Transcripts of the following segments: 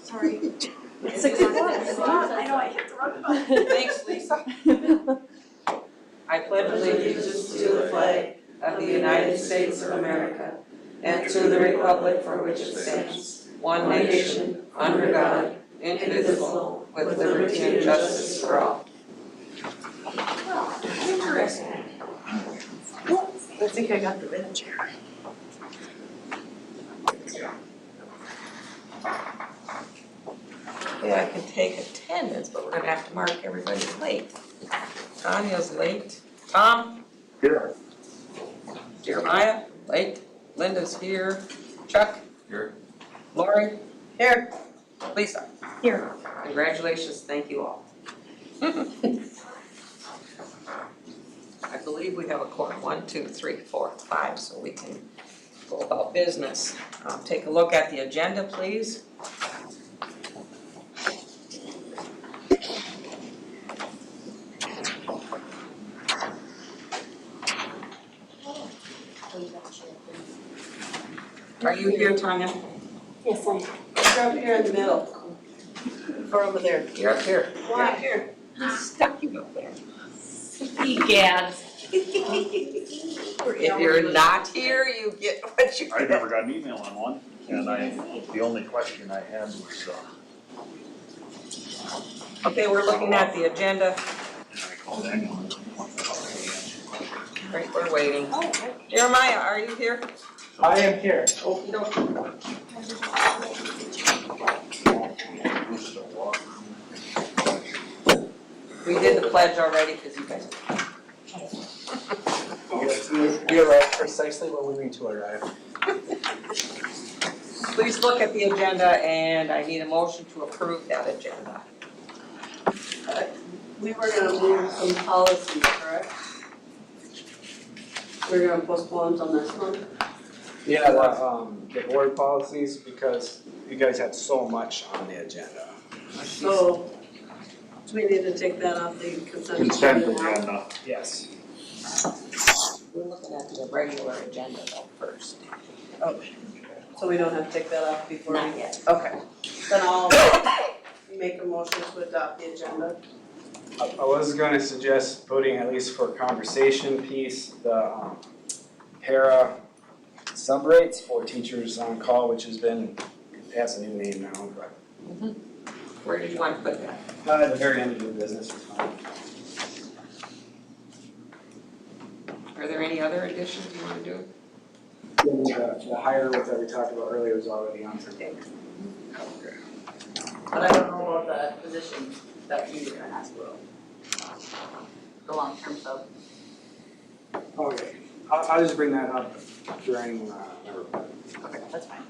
Sorry. 6 o'clock. I know, I hit the wrong button. Thanks, Lisa. I pledge allegiance to the flag of the United States of America and to the republic for which it stands, one nation, under God, indivisible, with liberty and justice for all. Interesting. I think I got the bench here. Yeah, I can take attendance, but we're gonna have to mark everybody's late. Tanya's late. Tom? Here. Jeremiah? Late. Linda's here. Chuck? Here. Lori? Here. Lisa? Here. Congratulations, thank you all. I believe we have a quorum, 1, 2, 3, 4, 5, so we can go about business. Take a look at the agenda, please. Are you here, Tanya? Yes, I am. You're up here in the middle. Or over there. You're up here. Why? You're up here. Stuck you up there. Egads. If you're not here, you get what you I get. never got an email on one, and the only question I had was, Okay, we're looking at the agenda. and I called Daniel. Right, we're waiting. Jeremiah, are you here? I am here. Okey dokey. We did the pledge already because you guys. We arrived precisely when we need to arrive. Please look at the agenda and I need a motion to approve that agenda. We were gonna move some policies, correct? We're gonna postpone till next month? Yeah, the board policies, because you guys had so much on the agenda. So, do we need to take that off the consent Consent agenda now? agenda. Yes. We're looking at the regular agenda though first. Okay, so we don't have to take that off before we? Not yet. Okay, then I'll make a motion to adopt the agenda. I was gonna suggest putting, at least for conversation piece, the para sub rates for teachers on call, which has been, it has a new name now, but Where did you want to put that? at the very end of the business is fine. Are there any other additions you want to do? The higher rate that we talked about earlier was already on for me. But I don't know about the position that you were gonna ask about. The long-term sub. Okay, I'll just bring that up during, my report. Okay, that's fine.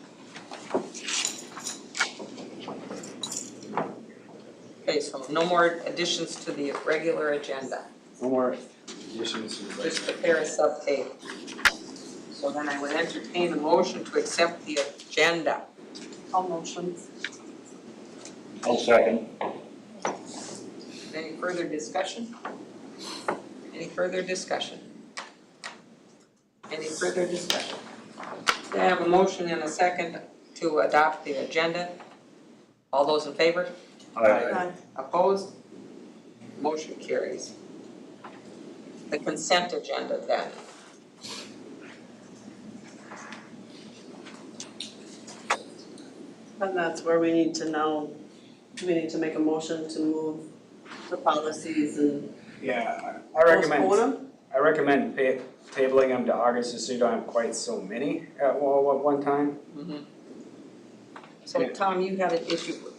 Okay, so no more additions to the regular agenda. No more additions to the Just prepare a sub-tape. So then I would entertain a motion to accept the agenda. All motions. I'll second. Any further discussion? Any further discussion? Any further discussion? I have a motion and a second to adopt the agenda. All those in favor? Aye. Opposed? Motion carries. The consent agenda then. And that's where we need to know, do we need to make a motion to move the policies and Yeah, postpone them? I recommend tabling them to August, just so you don't have quite so many at one time. So Tom, you had an issue with,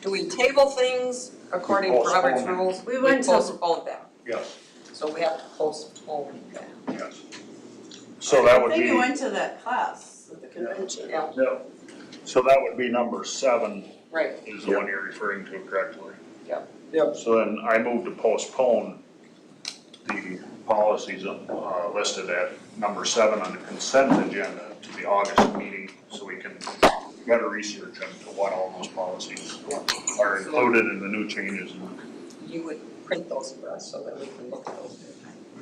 do we table things according to Robert's Postpone. rules? We went to- postpone them, Yes, so we have to postpone them. yes. So that would I think you be, went to that class at the convention. Yeah, so that would be number 7 right, is the one you're referring to correctly. Yep. So then I move to postpone the policies listed at number 7 on the consent agenda to the August meeting, so we can better research into what all those policies are included in the new changes. you would print those for us so that we can look at those.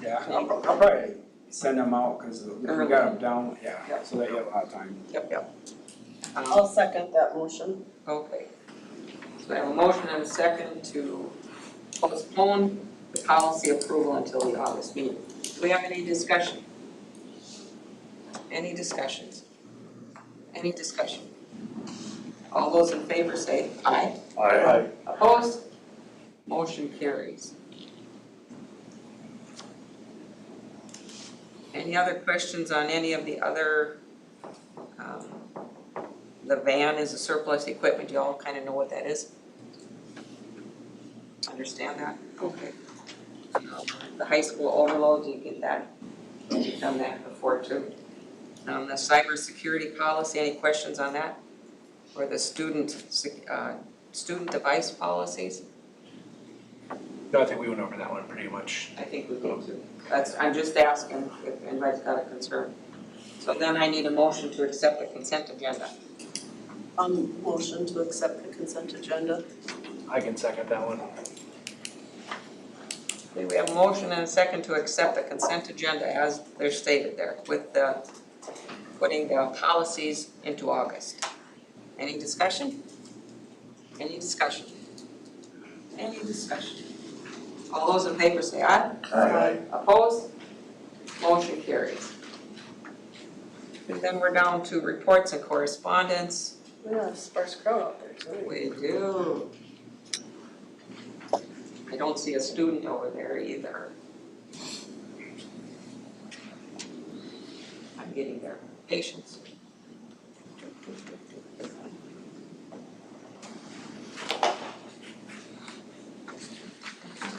Yeah, I'll probably send them out, cause we got them down, yeah, Yep. so that you have a lot of time. Yep. I'll second that motion. Okay. So I have a motion and a second to postpone the policy approval until the August meeting. Do we have any discussion? Any discussions? Any discussion? All those in favor say aye. Aye. Opposed? Motion carries. Any other questions on any of the other, the van is a surplus equipment, you all kind of know what that is? Understand that? Okay. The high school overload, you get that, you've done that before too. The cybersecurity policy, any questions on that? Or the student device policies? No, I think we went over that one pretty much. I think we go to. I'm just asking if anybody's got a concern. So then I need a motion to accept the consent agenda. Motion to accept the consent agenda. I can second that one. Okay, we have a motion and a second to accept the consent agenda as they're stated there with the putting the policies into August. Any discussion? Any discussion? Any discussion? All those in favor say aye. Aye. Opposed? Motion carries. And then we're down to reports and correspondence. We got a sparse crowd out there tonight. We do. I don't see a student over there either. I'm getting there. Patience.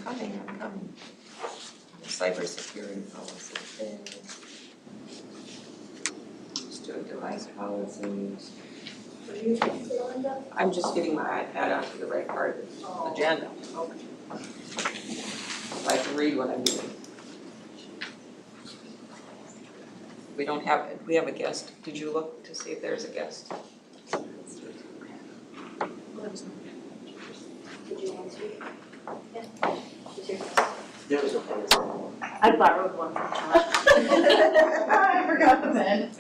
I'm coming. Cybersecurity policy there. Student device policies. I'm just getting my iPad onto the right part of the agenda. Okay. So I can read what I'm doing. We have a guest. Did you look to see if there's a guest? Did you answer? Yeah. Is your I borrowed one from John. I forgot the pen.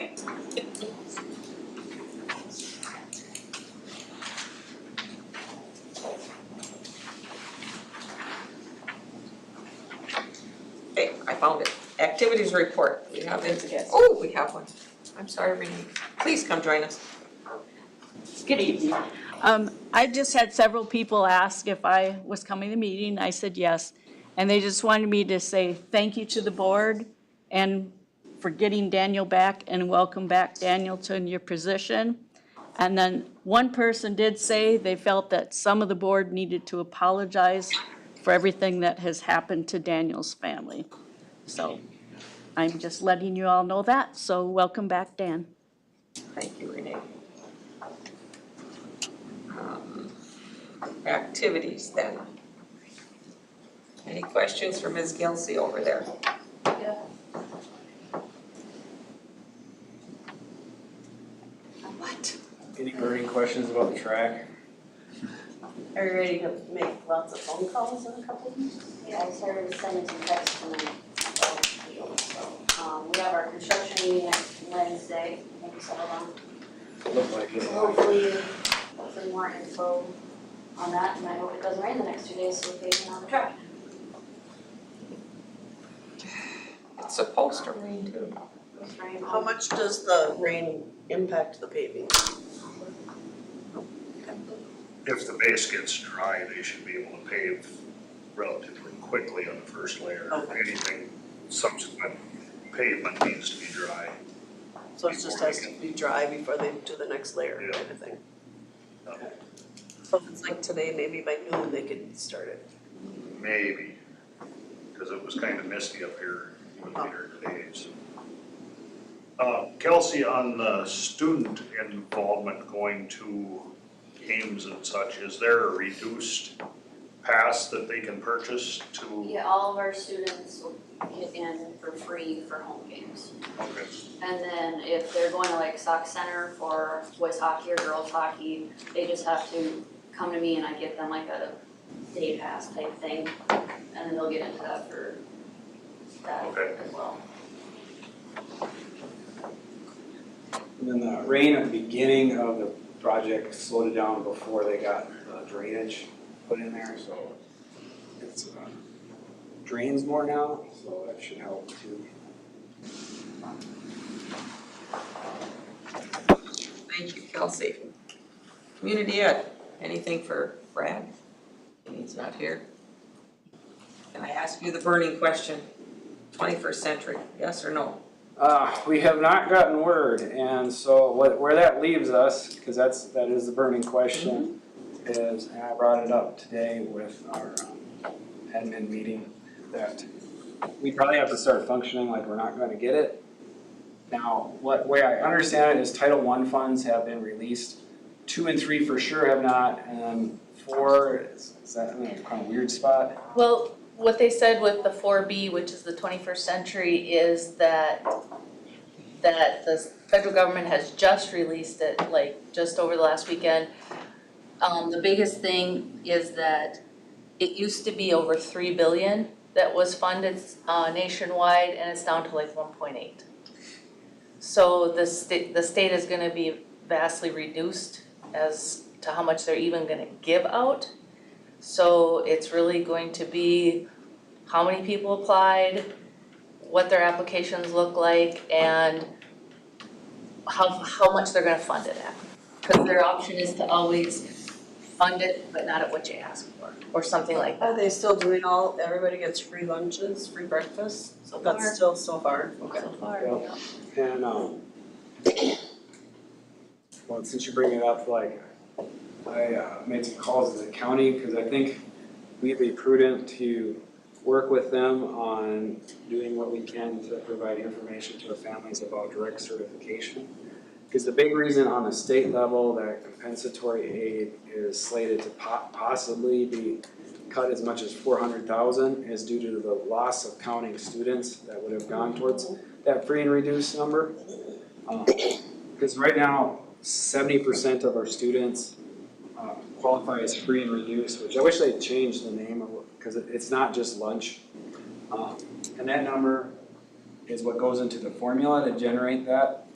Okay, I found it. Activities report. We have it. Yes. Oh, we have one. I'm sorry, Renee. Please come join us. Good evening. I just had several people ask if I was coming to the meeting. I said yes. And they just wanted me to say thank you to the board and for getting Daniel back and welcome back Daniel to your position. And then one person did say they felt that some of the board needed to apologize for everything that has happened to Daniel's family. So I'm just letting you all know that. So welcome back, Dan. Thank you, Renee. Activities then. Any questions for Ms. Gilsey over there? Yeah. What? Any burning questions about the track? Are you ready to make lots of phone calls in a couple of weeks? Yeah, I started sending some texts tonight about the field, so, we have our construction meeting next Wednesday, I think so, Looked like it. so hopefully more info on that, and I hope it doesn't rain the next 2 days, so we can on the track. It's supposed to rain too. It's raining. How much does the rain impact the paving? If the base gets dry, they should be able to pave relatively quickly on the first layer. Okay. Anything subsequent pavement needs to be dry. So it just has to be dry before they do the next layer Yeah. kind of thing? So if it's like today, maybe by noon they could start it. Maybe, because it was kind of misty up here even later today, so. Kelsey, on the student involvement going to games and such, is there a reduced pass that they can purchase to? Yeah, all of our students will get in for free for home games. Okay. And then if they're going to like Sock Center for boys hockey or girls hockey, they just have to come to me and I give them like a day pass type thing. And then they'll get into that for that Okay. as well. And then the rain at the beginning of the project slowed it down before they got drainage put in there, so it's drains more now, so that should help too. Thank you, Kelsey. Community ed, anything for Brad? He's not here. Can I ask you the burning question? 21st century, yes or no? We have not gotten word, and so where that leaves us, because that is the burning question, is, and I brought it up today with our admin meeting, that we probably have to start functioning like we're not going to get it. Now, way I understand it is Title I funds have been released. 2 and 3 for sure have not, and 4 is that in a kind of weird spot? Well, what they said with the 4B, which is the 21st century, is that the federal government has just released it, like just over the last weekend. The biggest thing is that it used to be over 3 billion that was funded nationwide, and it's down to like 1.8. So the state is gonna be vastly reduced as to how much they're even gonna give out. So it's really going to be how many people applied, what their applications look like, and how much they're gonna fund it at. Because their option is to always fund it, but not at what you ask for, or something like that. Are they still doing everybody gets free lunches, free breakfast? So far. That's still so far, okay. So far, Yeah. yeah. And well, since you bring it up, like I made some calls to the county because I think we'd be prudent to work with them on doing what we can to provide information to the families about direct certification. Because the big reason on the state level that compensatory aid is slated to possibly be cut as much as 400,000 is due to the loss of counting students that would have gone towards that free and reduced number. Because right now, 70% of our students qualify as free and reduced, which I wish they'd change the name of it, because it's not just lunch. And that number is what goes into the formula to generate that.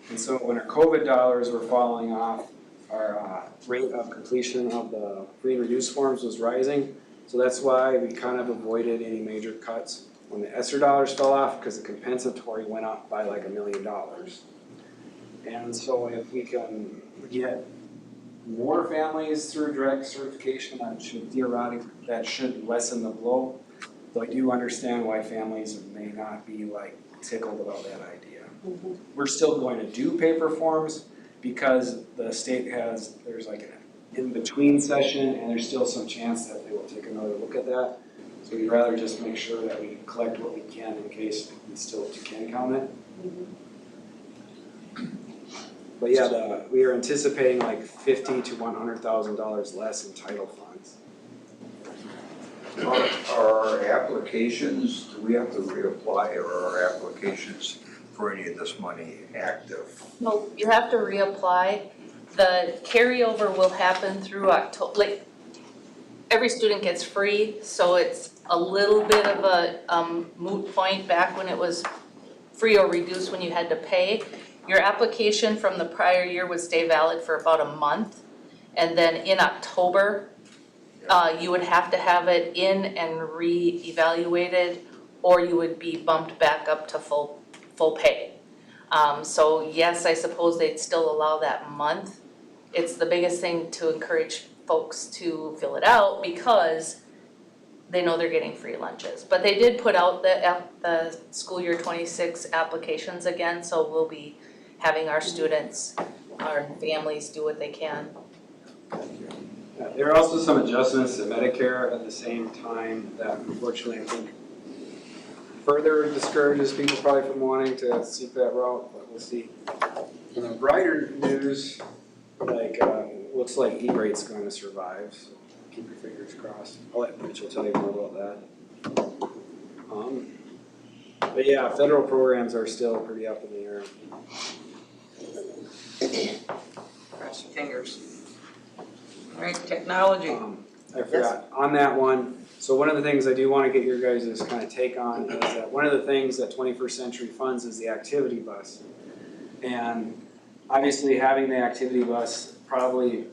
And so when our COVID dollars were falling off, our rate of completion of the free and reduced forms was rising. So that's why we kind of avoided any major cuts when the ESSER dollars fell off, because the compensatory went up by like $1 million. And so if we can get more families through direct certification, that should lessen the blow. But I do understand why families may not be like tickled about that idea. We're still going to do paper forms because the state there's like an in-between session, and there's still some chance that they will take another look at that. So we'd rather just make sure that we collect what we can in case we still can count it. But yeah, we are anticipating like $50,000 to $100,000 less in title funds. Are applications, do we have to reapply, or are applications for any of this money active? No, you have to reapply. The carryover will happen through October, like, every student gets free, so it's a little bit of a moot point back when it was free or reduced when you had to pay. Your application from the prior year would stay valid for about a month, and then in October, you would have to have it in and re-evaluated, or you would be bumped back up to full pay. So yes, I suppose they'd still allow that month. It's the biggest thing to encourage folks to fill it out because they know they're getting free lunches. But they did put out the school year 26 applications again, so we'll be having our students, our families do what they can. There are also some adjustments to Medicare at the same time that unfortunately I think further discourages people probably from wanting to seek that route, but we'll see. In the brighter news, looks like E-rate's going to survive, so keep your fingers crossed. I'll let Mitchell tell you more about that. But yeah, federal programs are still pretty up in the air. Cross your fingers. All right, technology. I forgot, on that one, so one of the things I do want to get your guys' kind of take on is that one of the things that 21st Century funds is the activity bus. And obviously having the activity bus probably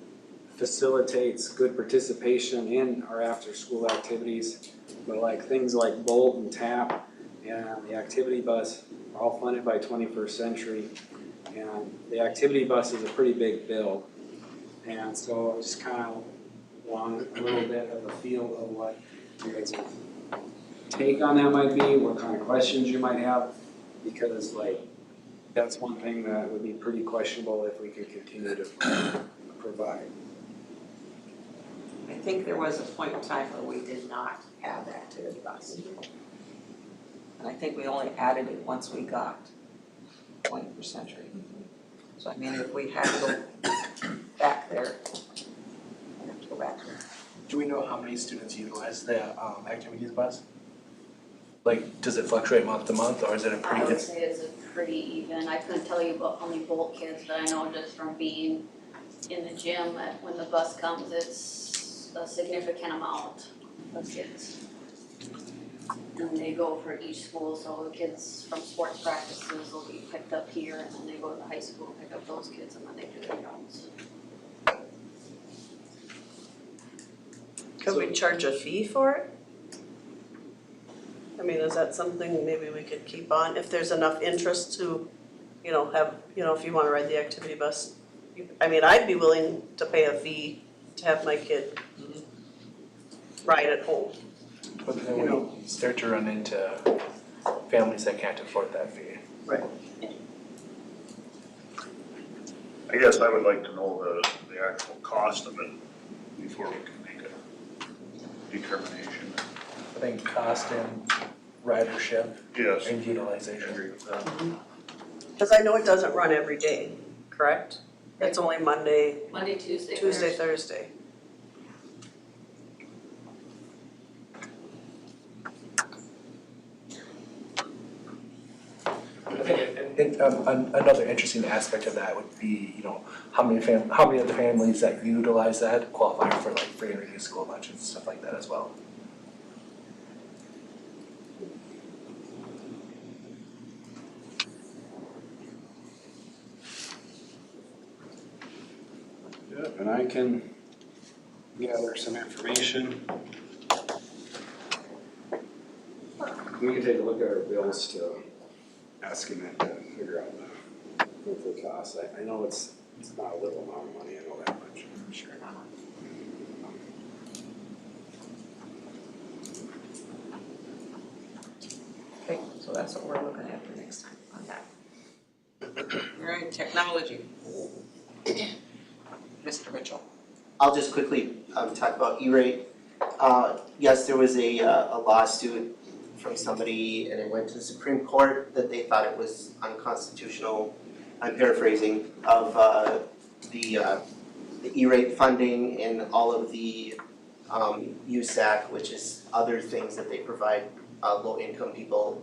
facilitates good participation in our after-school activities. But like things like Bolt and TAP and the activity bus are all funded by 21st Century. And the activity bus is a pretty big bill. And so I just kind of want a little bit of a feel of what your guys' take on that might be, what kind of questions you might have. Because like, that's one thing that would be pretty questionable if we could continue to provide. I think there was a point in time where we did not have activity bus. And I think we only added it once we got 21st Century. So I mean, if we had to go back there, we have to go back there. Do we know how many students utilize the activities bus? Like, does it fluctuate month to month, or is it a I pretty would good? say it's a pretty even. I couldn't tell you about how many Bolt kids, but I know just from being in the gym, that when the bus comes, it's a significant amount of kids. And they go for each school, so the kids from sports practices will be picked up here, and then they go to the high school and pick up those kids, and then they do their rounds. Could we charge a fee for it? I mean, is that something maybe we could keep on, if there's enough interest to, you know, have, you know, if you wanna ride the activity bus? I mean, I'd be willing to pay a fee to have my kid ride at home. But then we start to run into families that can't afford that fee. I guess I would like to know the actual cost of it before we can make a determination. I think cost and ridership Yes. and I utilization. agree with that. Cause I know it doesn't run every day, correct? It's only Monday, Monday, Tuesday, Tuesday, Thursday. Another interesting aspect of that would be, you know, how many of the families that utilize that qualify for like free and reduced school lunches and stuff like that as well. Yep, and I can gather some information. We can take a look at our bills to estimate to figure out the monthly cost. I know it's not a little amount of money, I know that much, for sure. Okay, so that's what we're looking at for next time on that. All right, technology. Mr. Mitchell. I'll just quickly talk about E-rate. Yes, there was a lawsuit from somebody, and it went to the Supreme Court that they thought it was unconstitutional, I'm paraphrasing, of the E-rate funding and all of the USAC, which is other things that they provide low-income people,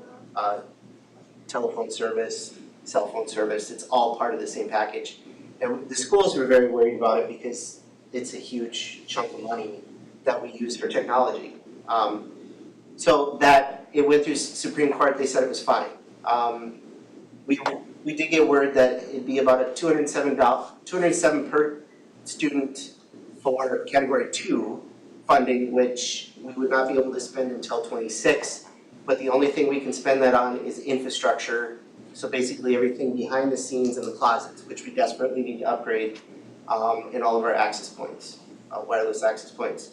telephone service, cell phone service, it's all part of the same package. And the schools were very worried about it because it's a huge chunk of money that we use for technology. So that, it went through Supreme Court, they said it was fine. We did get word that it'd be about a $207 per student for category 2 funding, which we would not be able to spend until 26. But the only thing we can spend that on is infrastructure. So basically everything behind the scenes in the closets, which we desperately need to upgrade in all of our access points, wireless access points.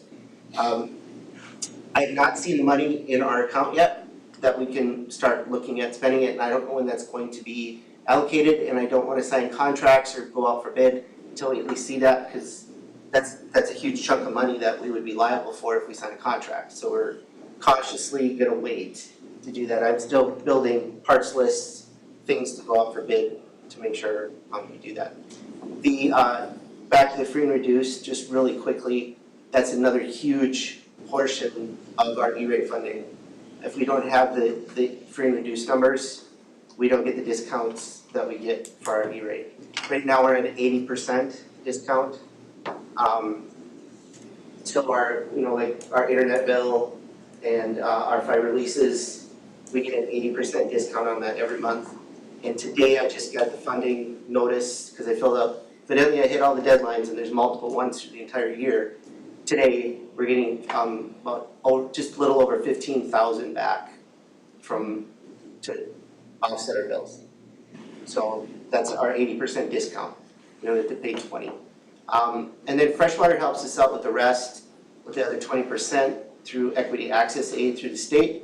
I have not seen the money in our account yet that we can start looking at spending it, and I don't know when that's going to be allocated, and I don't want to sign contracts or go out for bid until we at least see that, because that's a huge chunk of money that we would be liable for if we sign a contract. So we're cautiously gonna wait to do that. I'm still building parts lists, things to go out for bid to make sure we do that. The back to the free and reduced, just really quickly, that's another huge portion of our E-rate funding. If we don't have the free and reduced numbers, we don't get the discounts that we get for our E-rate. Right now we're at an 80% discount. So our, like our internet bill and our fiber leases, we get an 80% discount on that every month. And today I just got the funding notice, because I filled up, evidently I hit all the deadlines and there's multiple ones through the entire year. Today, we're getting just a little over 15,000 back to offset our bills. So that's our 80% discount, we don't have to pay 20. And then Freshwater helps us out with the rest, with the other 20% through equity access aid through the state.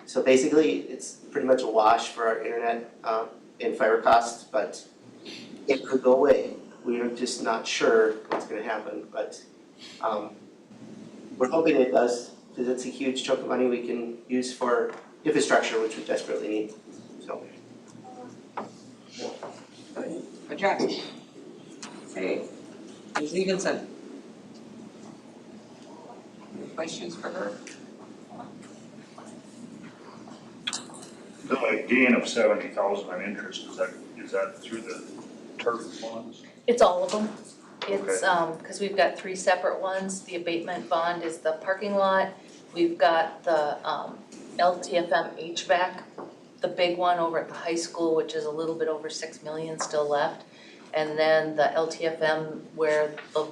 So basically, it's pretty much a wash for our internet and fiber costs, but it could go away. We're just not sure what's gonna happen, but we're hoping it does, because it's a huge chunk of money we can use for infrastructure, which we desperately need, so. Good job. Hey, Ms. Stevenson. Any questions for her? The gain of 70,000 on interest, is that through the turf funds? It's all of them. It's, cause we've got 3 separate ones. The abatement bond is the parking lot. We've got the, LTFM HVAC, the big one over at the high school, which is a little bit over 6 million still left. And then the LTFM, where the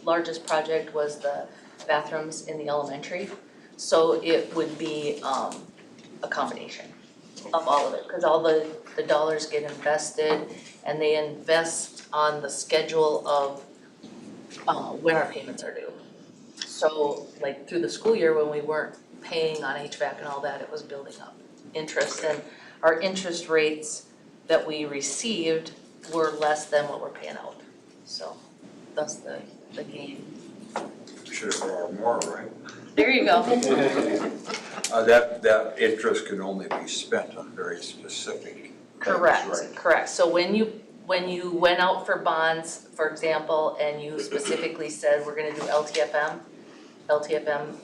largest project was the bathrooms in the elementary. So it would be, a combination of all of it, cause all the dollars get invested and they invest on the schedule of when our payments are due. So like through the school year when we weren't paying on HVAC and all that, it was building up interest, and our interest rates that we received were less than what we're paying out. So that's the gain. Should have borrowed more, right? There you go. That interest can only be spent on very specific things, Correct, right? correct. So when you went out for bonds, for example, and you specifically said, we're gonna do LTFM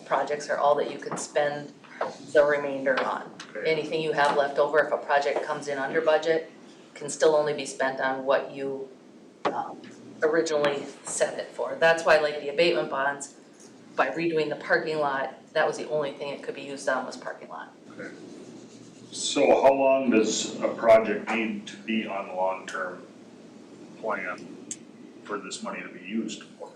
projects are all that you can spend the remainder on. Anything you have left over, if a project comes in under budget, can still only be spent on what you originally set it for. That's why like the abatement bonds, by redoing the parking lot, that was the only thing it could be used on was parking lot. Okay. So how long does a project need to be on the long-term plan for this money to be used for?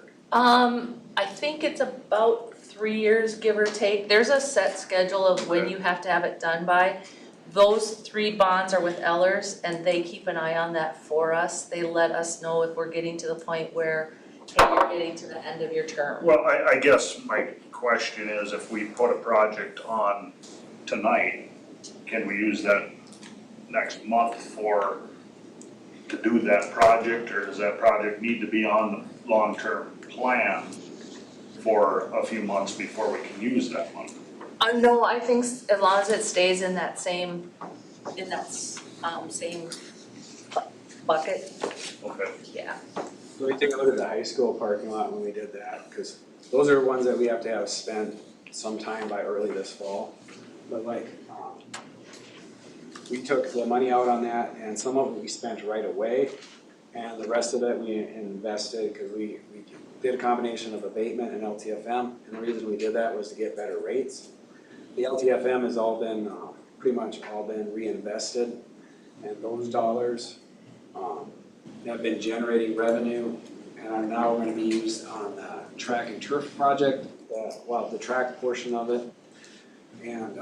I think it's about 3 years, give or take. There's a set schedule of when you have to have it done by. Those 3 bonds are with Ellers and they keep an eye on that for us. They let us know if we're getting to the point where, hey, you're getting to the end of your term. Well, I guess my question is, if we put a project on tonight, can we use that next month to do that project, or does that project need to be on the long-term plan for a few months before we can use that money? No, I think as long as it stays in that same, same bucket, Okay. yeah. So we take a look at the high school parking lot when we did that, because those are ones that we have to have spent sometime by early this fall. But like, we took the money out on that and some of it we spent right away. And the rest of it we invested, because we did a combination of abatement and LTFM. And the reason we did that was to get better rates. The LTFM has all been, pretty much all been reinvested. And those dollars have been generating revenue and are now going to be used on the track and turf project, the track portion of it. And,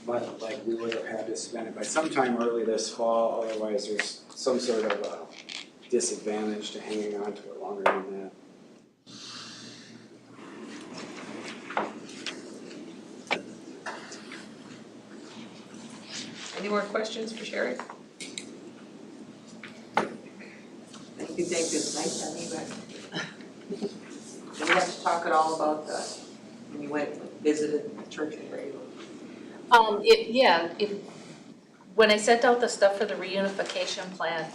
but like we would have had to spend it by sometime early this fall, otherwise there's some sort of a disadvantage to hanging on to it longer than that. Any more questions for Sherry? Thank you, it's nice to meet you. Did we have to talk at all about when you went and visited the church in Grayville? When I sent out the stuff for the reunification plan,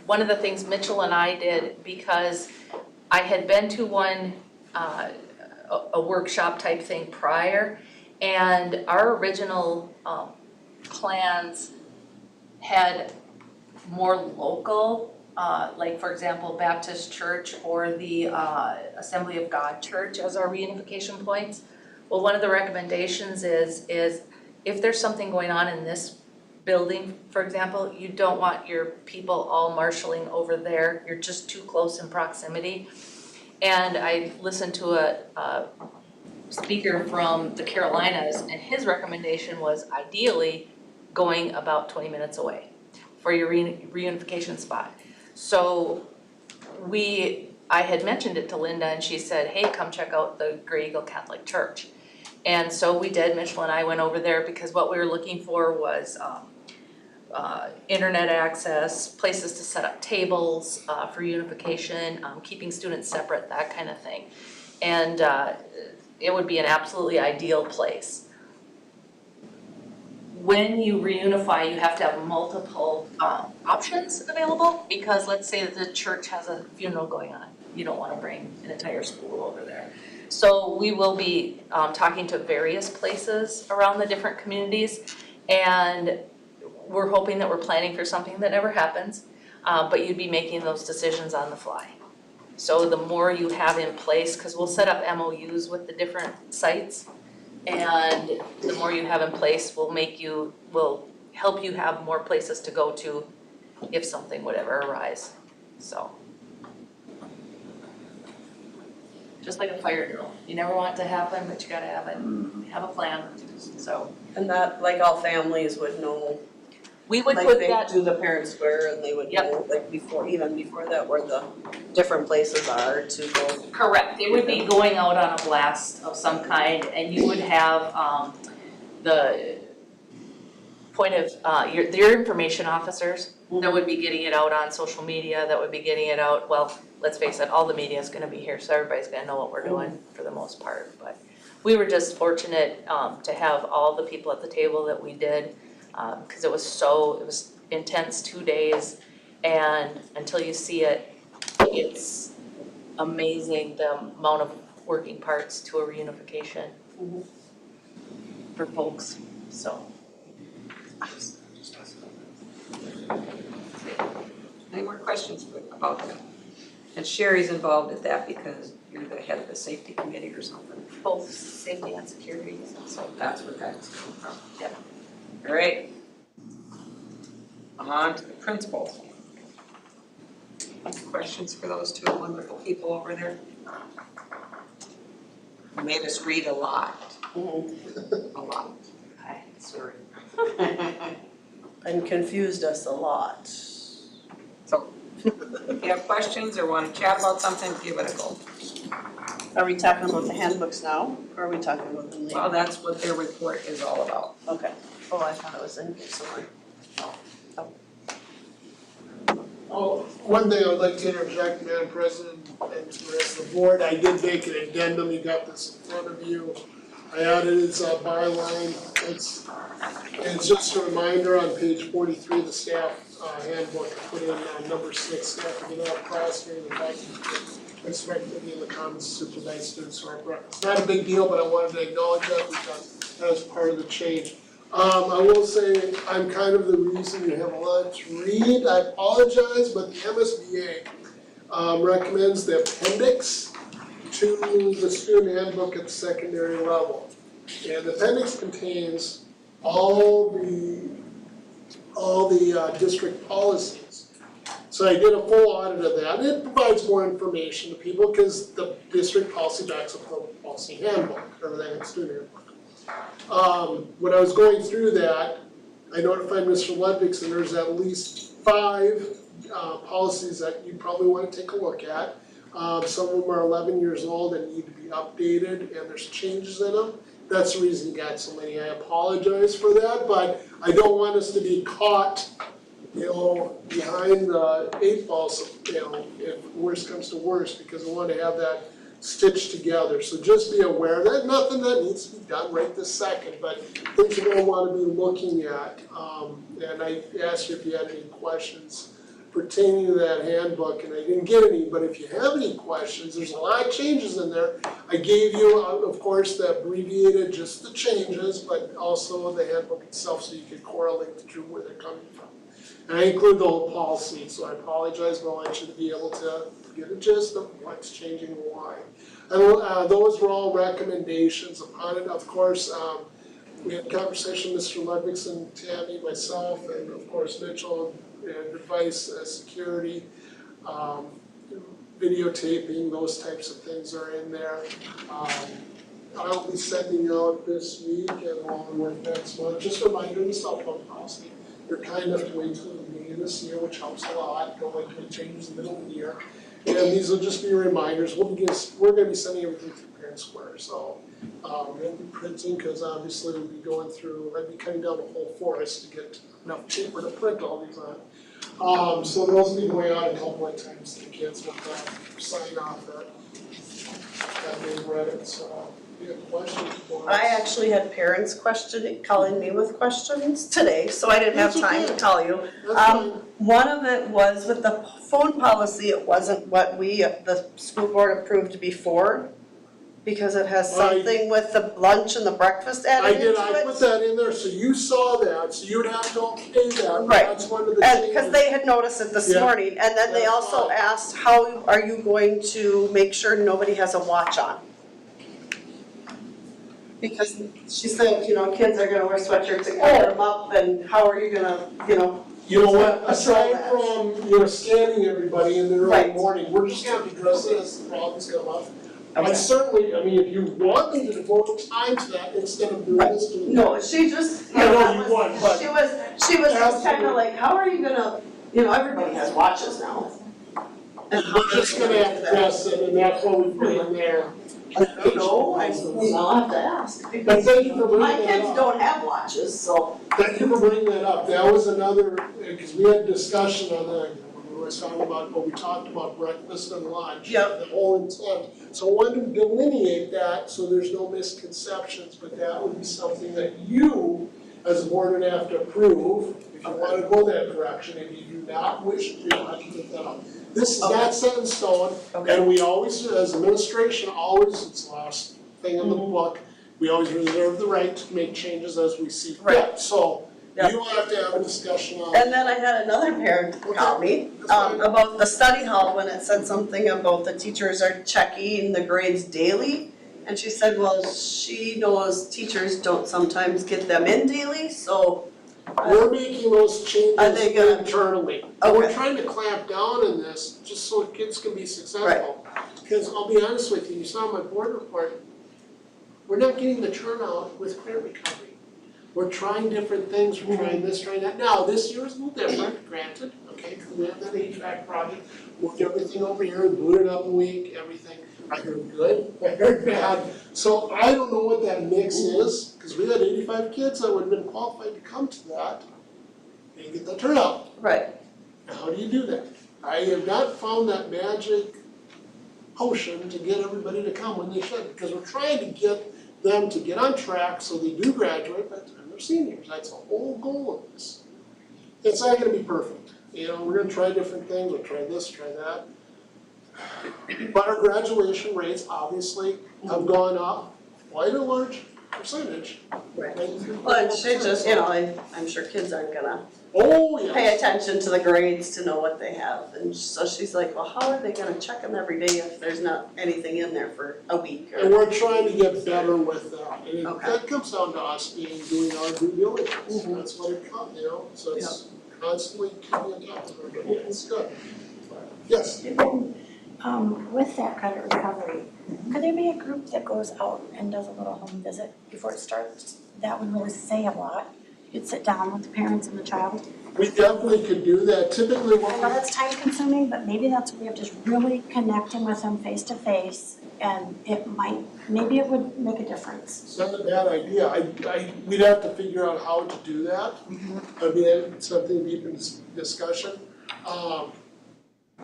one of the things Mitchell and I did, because I had been to one, a workshop type thing prior, and our original plans had more local, like for example, Baptist Church or the Assembly of God Church as our reunification points. Well, one of the recommendations is if there's something going on in this building, for example, you don't want your people all marshaling over there, you're just too close in proximity. And I listened to a speaker from the Carolinas, and his recommendation was ideally going about 20 minutes away for your reunification spot. So I had mentioned it to Linda, and she said, hey, come check out the Grey Eagle Catholic Church. And so we did, Mitchell and I went over there because what we were looking for was internet access, places to set up tables for unification, keeping students separate, that kind of thing. And it would be an absolutely ideal place. When you reunify, you have to have multiple options available, because let's say that the church has a funeral going on. You don't want to bring an entire school over there. So we will be talking to various places around the different communities, and we're hoping that we're planning for something that never happens, but you'd be making those decisions on the fly. So the more you have in place, because we'll set up MOUs with the different sites, and the more you have in place will help you have more places to go to if something would ever arise, so. Just like a fire drill, you never want it to happen, but you gotta have it, have a plan, so. And that, like all families would know, We would like put they that, do the parent square and they would Yep. know, like even before that, where the different places are to go. correct, they would be going out on a blast of some kind, and you would have the point of, your information officers that would be getting it out on social media, that would be getting it out, well, let's face it, all the media is gonna be here, so everybody's gonna know what we're doing for the most part, but we were just fortunate to have all the people at the table that we did, cause it was intense 2 days, and until you see it, it's amazing the amount of working parts to a reunification for folks, so. Any more questions about that? And Sherry's involved at that because you're the head of the safety committee or something. Both safety and security, so. That's where that's coming from. Yep. All right. On to the principal. Any questions for those two wonderful people over there? You made us read a lot. A lot. Hi, sorry. And confused us a lot. So, if you have questions or want to chat about something, give it a go. Are we talking about the handbooks now, or are we talking about them later? Well, that's what their report is all about. Okay. Oh, I thought it was in here somewhere. Oh, one thing I would like to interject, Madam President, and to the rest of the board, I did make an addendum, you got this in front of you. I added its byline, it's just a reminder on page 43 of the staff handbook, I put in number 6, staff to get out class during the fact expected to be in the comments supervised students who are breakfast. Not a big deal, but I wanted to acknowledge that because that was part of the change. I will say, I'm kind of the reason you have a lot to read, I apologize, but the MSBA recommends the appendix to the student handbook at the secondary level. And the appendix contains all the district policies. So I did a full audit of that, and it provides more information to people because the district policy backs up the policy handbook, or the student handbook. When I was going through that, I notified Mr. Ludwigson there's at least 5 policies that you probably want to take a look at. Some of them are 11 years old and need to be updated, and there's changes in them. That's the reason you got so many. I apologize for that, but I don't want us to be caught, behind the 8 ball, if worst comes to worst, because I want to have that stitched together. So just be aware that nothing that needs to be done right this second, but things you're gonna want to be looking at. And I asked you if you had any questions pertaining to that handbook, and I didn't get any, but if you have any questions, there's a lot of changes in there. I gave you, of course, the abbreviated, just the changes, but also the handbook itself so you could correlate to where they're coming from. And I include the whole policy, so I apologize, but I want you to be able to get a gist of what's changing and why. And those were all recommendations upon it. Of course, we had a conversation, Mr. Ludwigson, Tammy, myself, and of course Mitchell, and device security, videotaping, those types of things are in there. I'll be sending out this week and along with next month, just a reminder of the cell phone policy. You're kind enough to wait till the beginning of this year, which helps a lot, don't like to change in the middle of the year. And these will just be reminders, we're gonna be sending everything through Parent Square, so we'll be printing, cause obviously we'll be going through, I'd be cutting down the whole forest to get enough paper to print all these on. So those will be going out a couple of times to the kids with sign off that they've read it, so. You have questions for us? I actually had parents calling me with questions today, so I didn't have time to call you. That's fine. One of it was with the phone policy, it wasn't what the school board approved before, because it has something with the lunch and the breakfast added into it. I put that in there, so you saw that, so you would have to okay that, Right. that's one of the And, changes. cause they had noticed it this Yeah. morning, and then they That's also fine. asked, how are you going to make sure nobody has a watch on? Because she said, kids are gonna wear sweatshirts and cover them up, and how are you gonna, You know what, Control aside that. from, scanning everybody in the early Right. morning, we're just gonna address it as the problems come up. Okay. I certainly, if you want me to devote time to that instead of doing this to me. No, she just, I know that you was- would, but- she was just kinda like, how are you gonna, everybody has watches now. And how We're just gonna have to address it, and that's what we put in there. No, I'll have to ask. But thank you for bringing My that kids up. don't have watches, so. Thank you for bringing that up, that was another, because we had discussion on that, when we were talking about, we talked about breakfast and lunch. Yep. The whole intent, so I wanted to delineate that, so there's no misconceptions, but that would be something that you, as a board, would have to approve, if you wanna go that direction, if you do not wish to, you'll have to take that out. This is not set in stone, and we always, as administration, it's the last thing in the book, we always reserve the right to make changes as we see fit, Right. so Yep. you will have to have a discussion on. And then I had another parent call me, That's fine. about the study hall, when it said something about the teachers are checking the grades daily. And she said, well, she knows teachers don't sometimes get them in daily, so. We're making those Are changes they gonna- internally. And we're Okay. trying to clamp down on this, just so kids can be successful. Because I'll be honest with you, you saw my board report, we're not getting the turnout with credit recovery. We're trying different things, we're trying this, trying that. Now, this year is a little different, granted, okay, because we have that HVAC project, moved everything over here, booted up a week, everything. I heard good, I heard bad. So I don't know what that mix is, because we had 85 kids that would have been qualified to come to that and get the turnout. Right. Now, how do you do that? I have not found that magic potion to get everybody to come when they should, because we're trying to get them to get on track so they do graduate by the time they're seniors. That's the whole goal of this. It's not gonna be perfect, we're gonna try different things, we'll try this, try that. But our graduation rates obviously have gone up quite a large percentage. Right. 93%. Well, she just, I'm sure kids aren't gonna Oh, yes. pay attention to the grades to know what they have. And so she's like, well, how are they gonna check them every day if there's not anything in there for a week? And we're trying to get better with that, and Okay. that comes down to us doing our due diligence, Mhm. that's what it comes, so it's constantly keeping on top of everybody, it's good. Yes, With that credit recovery, could there be a group that goes out and does a little home visit before it starts? That would really say a lot. You'd sit down with the parents and the child. we definitely could do that, typically I know what that's time consuming, but maybe that's a way of just really connecting with them face to face. And maybe it would make a difference. it's not a bad idea, we'd have to figure out how to do that. It's something deep in discussion.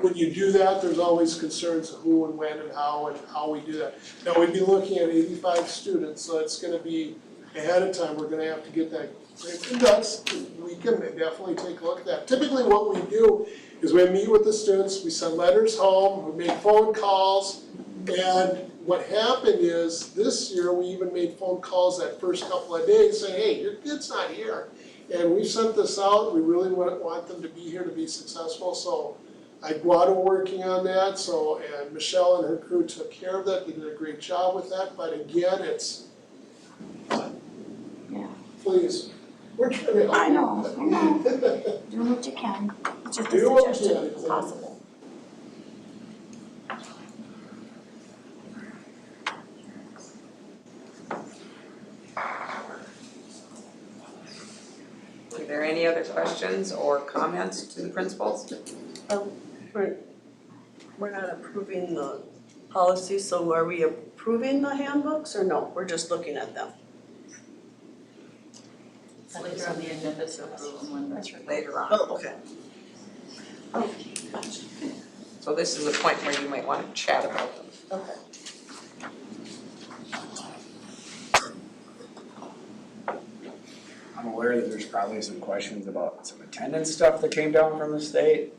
When you do that, there's always concerns of who and when and how we do that. Now, we'd be looking at 85 students, so it's gonna be ahead of time, we're gonna have to get that. If it does, we can definitely take a look at that. Typically what we do is we meet with the students, we send letters home, we make phone calls, and what happened is, this year, we even made phone calls that first couple of days saying, hey, your kid's not here. And we sent this out, we really want them to be here to be successful, so Iguata working on that, and Michelle and her crew took care of that, they did a great job with that, but again, it's Yeah. please. We're trying to help. I know. Do what you can, it's just a Do what you suggestion, can. if possible. Are there any other questions or comments to the principals? We're not approving the policy, so are we approving the handbooks or no? We're just looking at them? Later on the agenda, so approve them when That's right. Later on. Oh, okay. So this is a point where you might want to chat about them. Okay. I'm aware that there's probably some questions about some attendance stuff that came down from the state.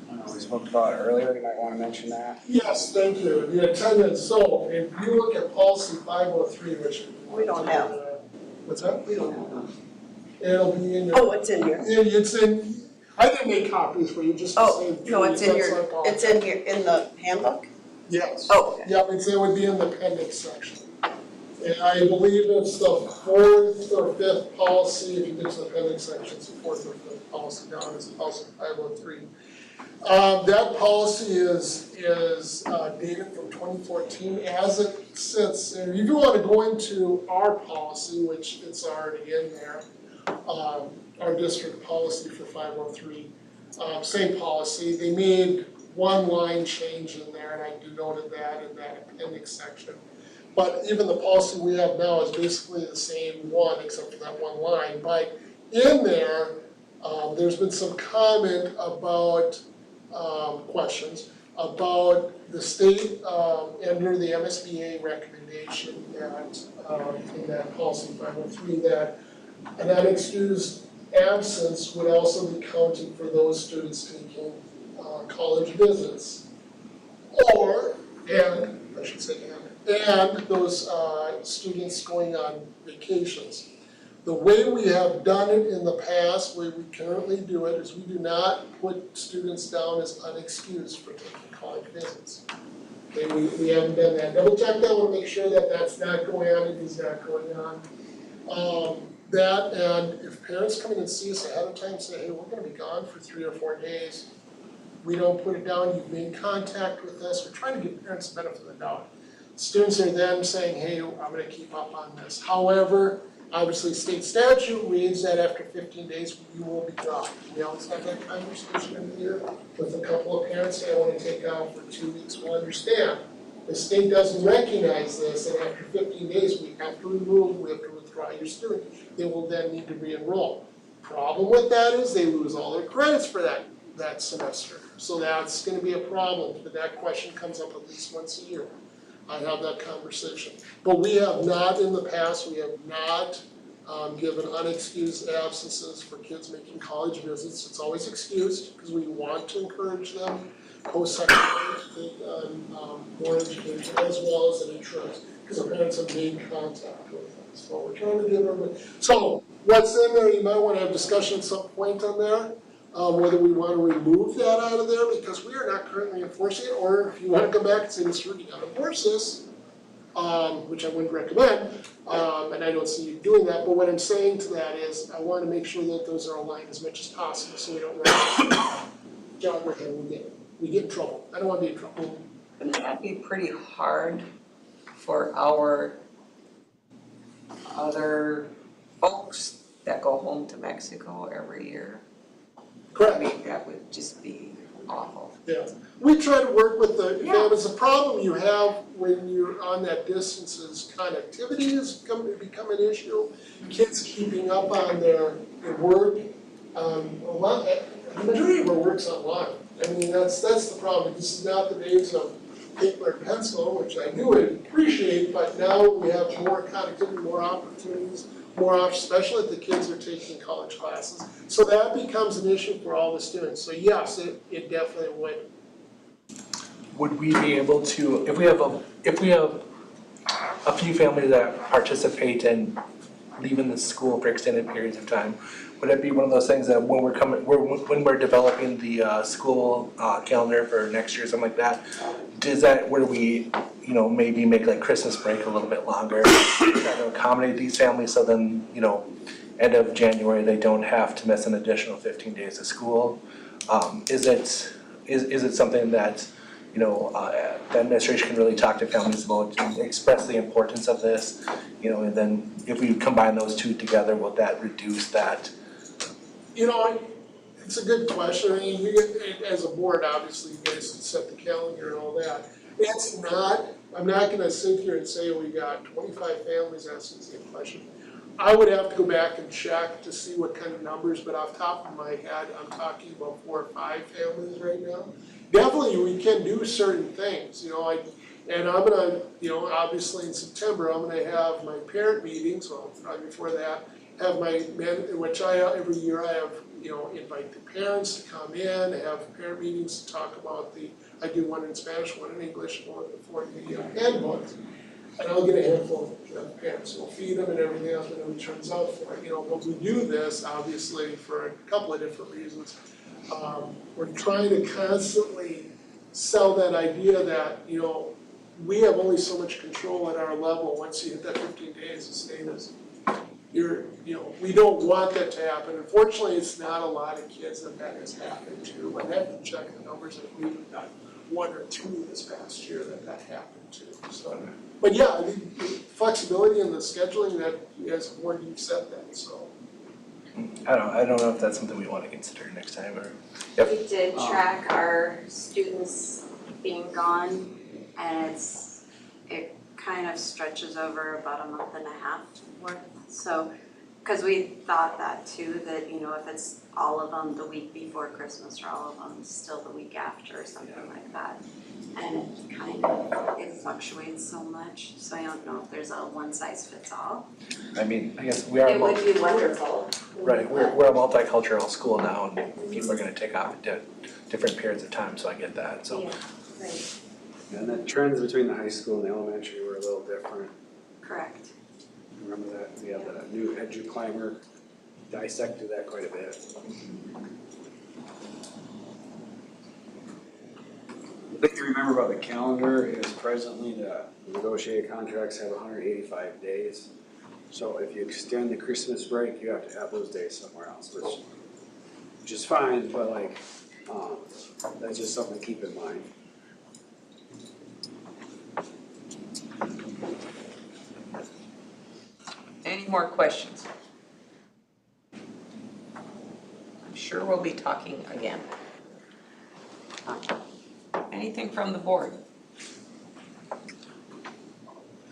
I don't know, we spoke about it earlier, you might wanna mention that. Yes, thank you. The attendance, so if you look at policy 503, which. We don't have. What's that? We don't have them. It'll be in your. Oh, it's in here. It's in, I didn't make copies for you, just to Oh, save. no, it's in trees, your, that's my it's in here, in the handbook? Yes. Oh, okay. Yep, it would be in the appendix section. And I believe it's the fourth or fifth policy, if you get to the appendix section, it's the fourth or fifth policy down, it's policy 503. That policy is dated from 2014 as it sits, and if you want to go into our policy, which it's already in there, our district policy for 503, same policy, they made one line change in there, and I denoted that in that appendix section. But even the policy we have now is basically the same one, except for that one line. But in there, there's been some comment about, questions about the state, under the MSBA recommendation that, in that policy 503, that an unexcused absence would also be counted for those students taking, college visits. And those students going on vacations. The way we have done it in the past, the way we currently do it, is we do not put students down as unexcused for taking college visits. Okay, we haven't done that. Double check that, we'll make sure that that's not going on, it is not going on. That, and if parents come in and see us ahead of time and say, hey, we're gonna be gone for 3 or 4 days, we don't put it down, you've made contact with us, we're trying to give parents the benefit of the doubt. Students are then saying, hey, I'm gonna keep up on this. However, obviously state statute reads that after 15 days, you will be gone. We always have that conversation in here with a couple of parents saying, I wanna take off for 2 weeks, we'll understand. The state doesn't recognize this, and after 15 days, we have to withdraw your student. They will then need to re-enroll. Problem with that is they lose all their credits for that semester. So that's gonna be a problem, but that question comes up at least once a year. I have that conversation. But we have not, in the past, we have not given unexcused absences for kids making college visits. It's always excused, because we want to encourage them post-secondary to take on more education as well as an insurance, because the parents have made contact with us. So we're trying to give everybody, so what's in there, you might want to have discussion at some point on there. Whether we want to remove that out of there, because we are not currently enforcing it, or if you want to come back and say, Mr. Rudy, you gotta enforce this, which I wouldn't recommend, and I don't see you doing that, but what I'm saying to that is, I want to make sure that those are aligned as much as possible, so we don't run John, we get in trouble. I don't want to be in trouble. Wouldn't that be pretty hard for our other folks that go home to Mexico every year? Correct. I mean, that would just be awful. Yeah, we try to work with the Yeah. families. The problem you have when you're on that distance is connectivity has become an issue. Kids keeping up on their work, the majority of our work's online. I mean, that's the problem. This is not the days of paper and pencil, which I do appreciate, but now we have more connectivity, more opportunities, more options, especially if the kids are taking college classes. So that becomes an issue for all the students. So yes, it definitely would. Would we be able to, if we have a few families that participate in leaving the school for extended periods of time, would it be one of those things that when we're developing the school calendar for next year or something like that, where we you know, maybe make like Christmas break a little bit longer, try to accommodate these families, so then, you know, end of January, they don't have to miss an additional 15 days of school. Is it something that, you know, the administration can really talk to families about and express the importance of this, you know, and then if we combine those two together, will that reduce that? You know, it's a good question. I mean, you get, as a board, obviously, you guys set the calendar and all that. It's not, I'm not gonna sit here and say we got 25 families asking the same question. I would have to go back and check to see what kind of numbers, but off the top of my head, I'm talking about 4 or 5 families right now. Definitely, we can do certain things, you know, and I'm gonna, you know, obviously in September, I'm gonna have my parent meetings, well, probably before that, have my, which every year I have, you know, invite the parents to come in, have parent meetings to talk about I do one in Spanish, one in English, one for the handbooks. And I'll get a handful of parents, we'll feed them and everything else, whatever it turns out for it. You know, but we do this obviously for a couple of different reasons. We're trying to constantly sell that idea that, you know, we have only so much control at our level. Once you hit that 15 days, the state is, you know, we don't want that to happen. Unfortunately, it's not a lot of kids that has happened to. I have to check the numbers, and we've got 1 or 2 this past year that happened to, so. But yeah, I mean, flexibility in the scheduling that you guys have more, you've said that, so. I don't know if that's something we want to consider next time, or if. We did track our students being gone, and it kind of stretches over about a month and a half worth. So, because we thought that too, that, you know, if it's all of them the week before Christmas or all of them still the week after or something like that. And it kind of, it fluctuates so much, so I don't know if there's a one size fits all. I mean, I guess we are. It would be wonderful. Right, we're a multicultural school now, and people are gonna take off at different periods of time, so I get that, so. Yeah, right, And the trends between the high school and the elementary were a little different. correct. Remember that, we have the new EduClimber, dissected that quite a bit. The thing to remember about the calendar is presently the negotiated contracts have 185 days. So if you extend the Christmas break, you have to have those days somewhere else, which is fine, but like, that's just something to keep in mind. Any more questions? I'm sure we'll be talking again. Anything from the board?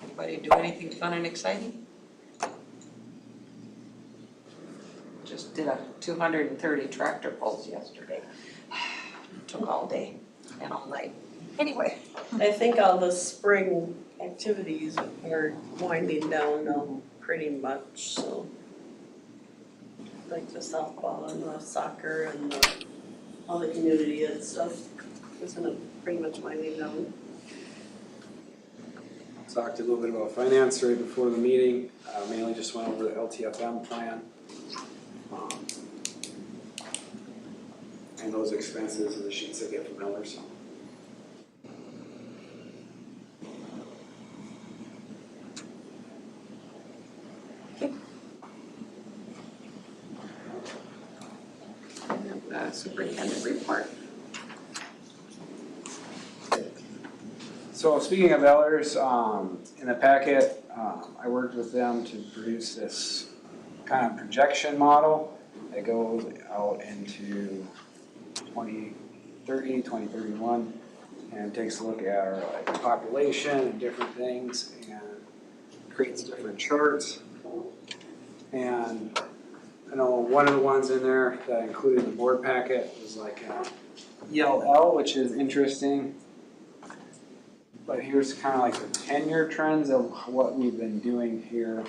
Anybody do anything fun and exciting? Just did a 230 tractor pulls yesterday. Took all day and all night. Anyway. I think all the spring activities are winding down now pretty much, so. Like the softball and the soccer and all the community and stuff is pretty much winding down. Talked a little bit about finance right before the meeting, mainly just went over the LTFM plan. And those expenses and the sheets I get from Millers. Superintendent report. So speaking of Ellers, in the packet, I worked with them to produce this kind of projection model that goes out into 2030, 2031, and takes a look at our population and different things, and creates different charts. And I know one of the ones in there that I included in the board packet was like ELL, which is interesting. But here's kind of like the 10-year trends of what we've been doing here.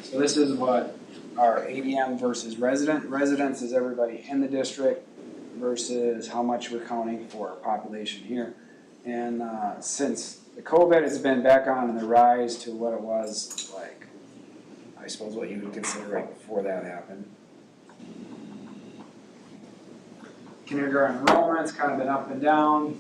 So this is what our ADM versus residents is everybody in the district versus how much we're counting for our population here. And since the COVID has been back on the rise to what it was like, I suppose what you would consider right before that happened. Kindergarten enrollment's kind of been up and down.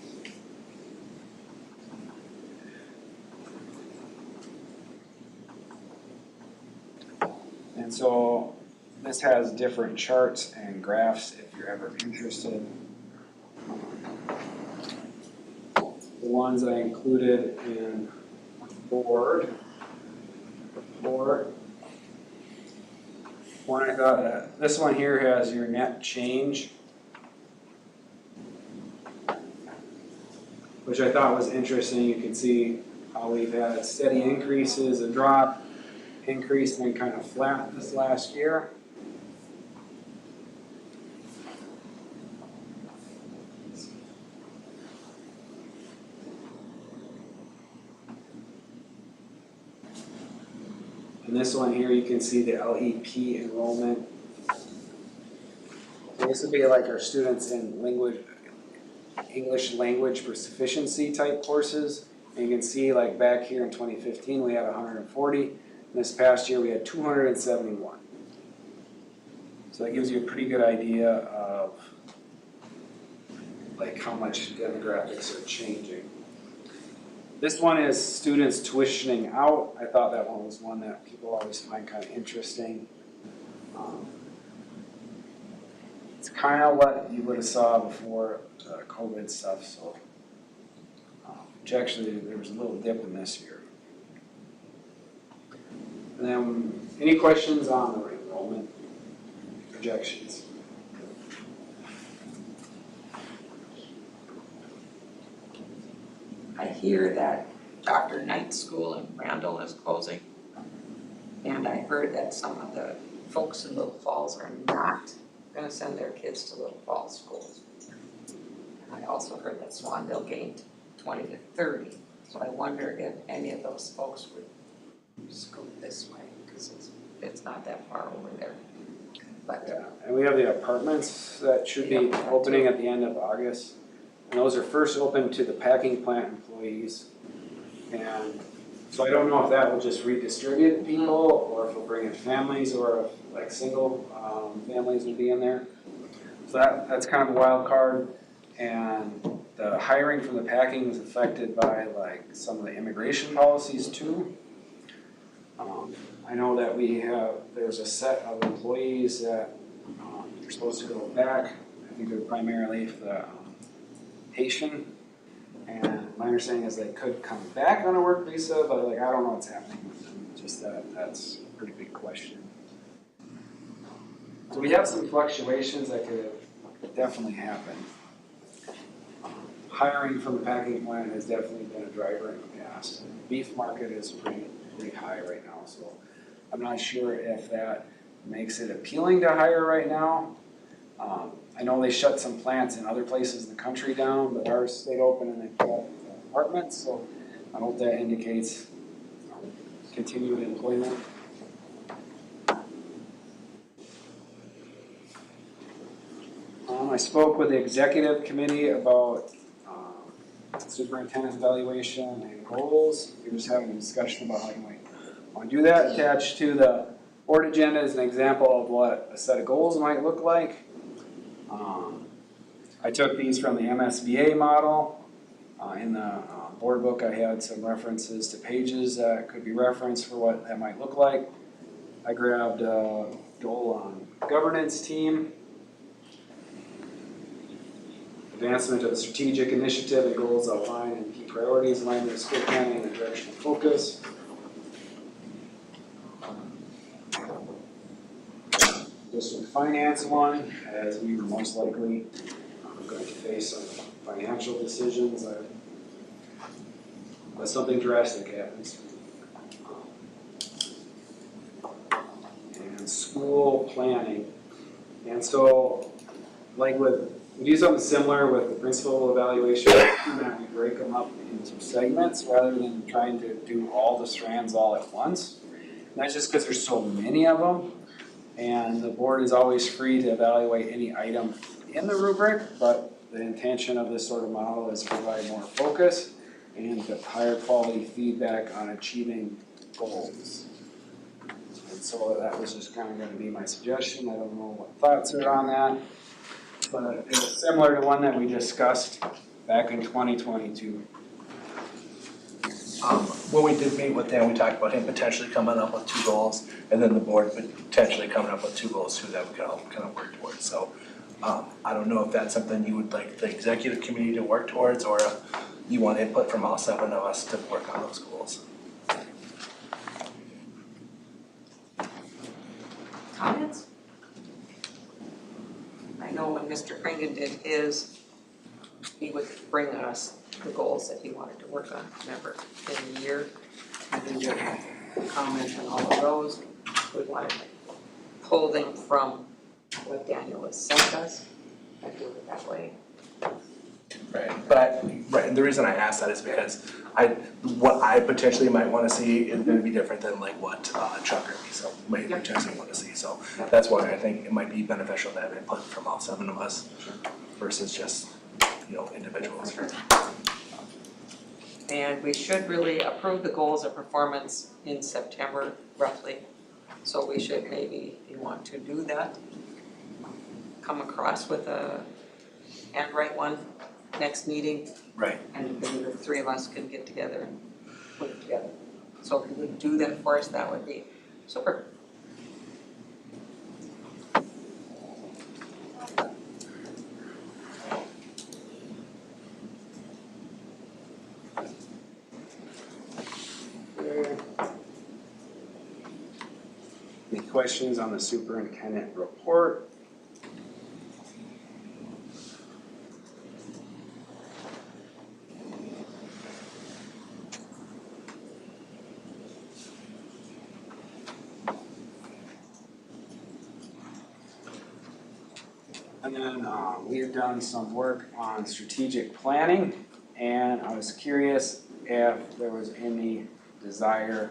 And so this has different charts and graphs if you're ever interested. The ones I included in board. One I thought, this one here has your net change, which I thought was interesting. You can see how we've had steady increases, a drop, increase, and then kind of flat this last year. And this one here, you can see the LEP enrollment. So this would be like our students in English language proficiency type courses. And you can see like back here in 2015, we had 140. And this past year, we had 271. So that gives you a pretty good idea of like how much demographics are changing. This one is students tuitioning out. I thought that one was one that people always find kind of interesting. It's kind of what you would have saw before COVID stuff, so which actually there was a little dip in this year. And then any questions on the enrollment projections? I hear that Dr. Knight's school in Randall is closing. And I heard that some of the folks in Little Falls are not gonna send their kids to Little Falls schools. And I also heard that Swandale gained 20 to 30. So I wonder if any of those folks would scoot this way, because it's not that far over there. But Yeah, and we have the apartments that should be opening at the end of August. And those are first open to the packing plant employees. And so I don't know if that will just redistribute people, or if it'll bring in families, or if like single families will be in there. So that's kind of a wild card. And the hiring from the packing is affected by like some of the immigration policies too. I know that there's a set of employees that are supposed to go back. I think they're primarily for the Haitian. And my understanding is they could come back on a work visa, but like I don't know what's happening with them. Just that's a pretty big question. So we have some fluctuations that could definitely happen. Hiring from the packing plant has definitely been a driver in the past. Beef market is pretty high right now, so I'm not sure if that makes it appealing to hire right now. I know they shut some plants in other places in the country down, but ours stayed open and they put up apartments, so I hope that indicates continued employment. I spoke with the executive committee about superintendent's evaluation and goals. We were just having a discussion about how you might want to do that. Attached to the board agenda is an example of what a set of goals might look like. I took these from the MSBA model. In the board book, I had some references to pages that could be referenced for what that might look like. I grabbed a goal on governance team, advancement of the strategic initiative and goals outlined and key priorities, alignment of school planning and directional focus. District finance one, as we were most likely going to face some financial decisions unless something drastic happens. And school planning. And so, like we do something similar with the principal evaluation, and we break them up into segments rather than trying to do all the strands all at once. And that's just because there's so many of them. And the board is always free to evaluate any item in the rubric, but the intention of this sort of model is to provide more focus and get higher quality feedback on achieving goals. And so that was just kind of going to be my suggestion. I don't know what thoughts are on that, but it's similar to one that we discussed back in 2022. When we did meet with Dan, we talked about him potentially coming up with 2 goals, and then the board potentially coming up with 2 goals too that we could all kind of work towards. So I don't know if that's something you would like the executive committee to work towards, or you want input from all 7 of us to work on those goals. Comments? I know when Mr. Kringen did his, he would bring us the goals that he wanted to work on, remember, in the year. And we would comment on all of those. We wanted to pull them from what Daniel has sent us and do it that way. Right, but and the reason I asked that is because what I potentially might wanna see is gonna be different than like what Chuck or Lisa might potentially wanna see, so that's why I think it might be beneficial to have input from all 7 of us versus just, individuals. And we should really approve the goals of performance in September roughly. So we should maybe, if you want to do that, come across with a handwrite one next meeting. Right. And then the 3 of us can get together and put it together. So if you would do that for us, that would be super. Any questions on the superintendent report? And then we have done some work on strategic planning, and I was curious if there was any desire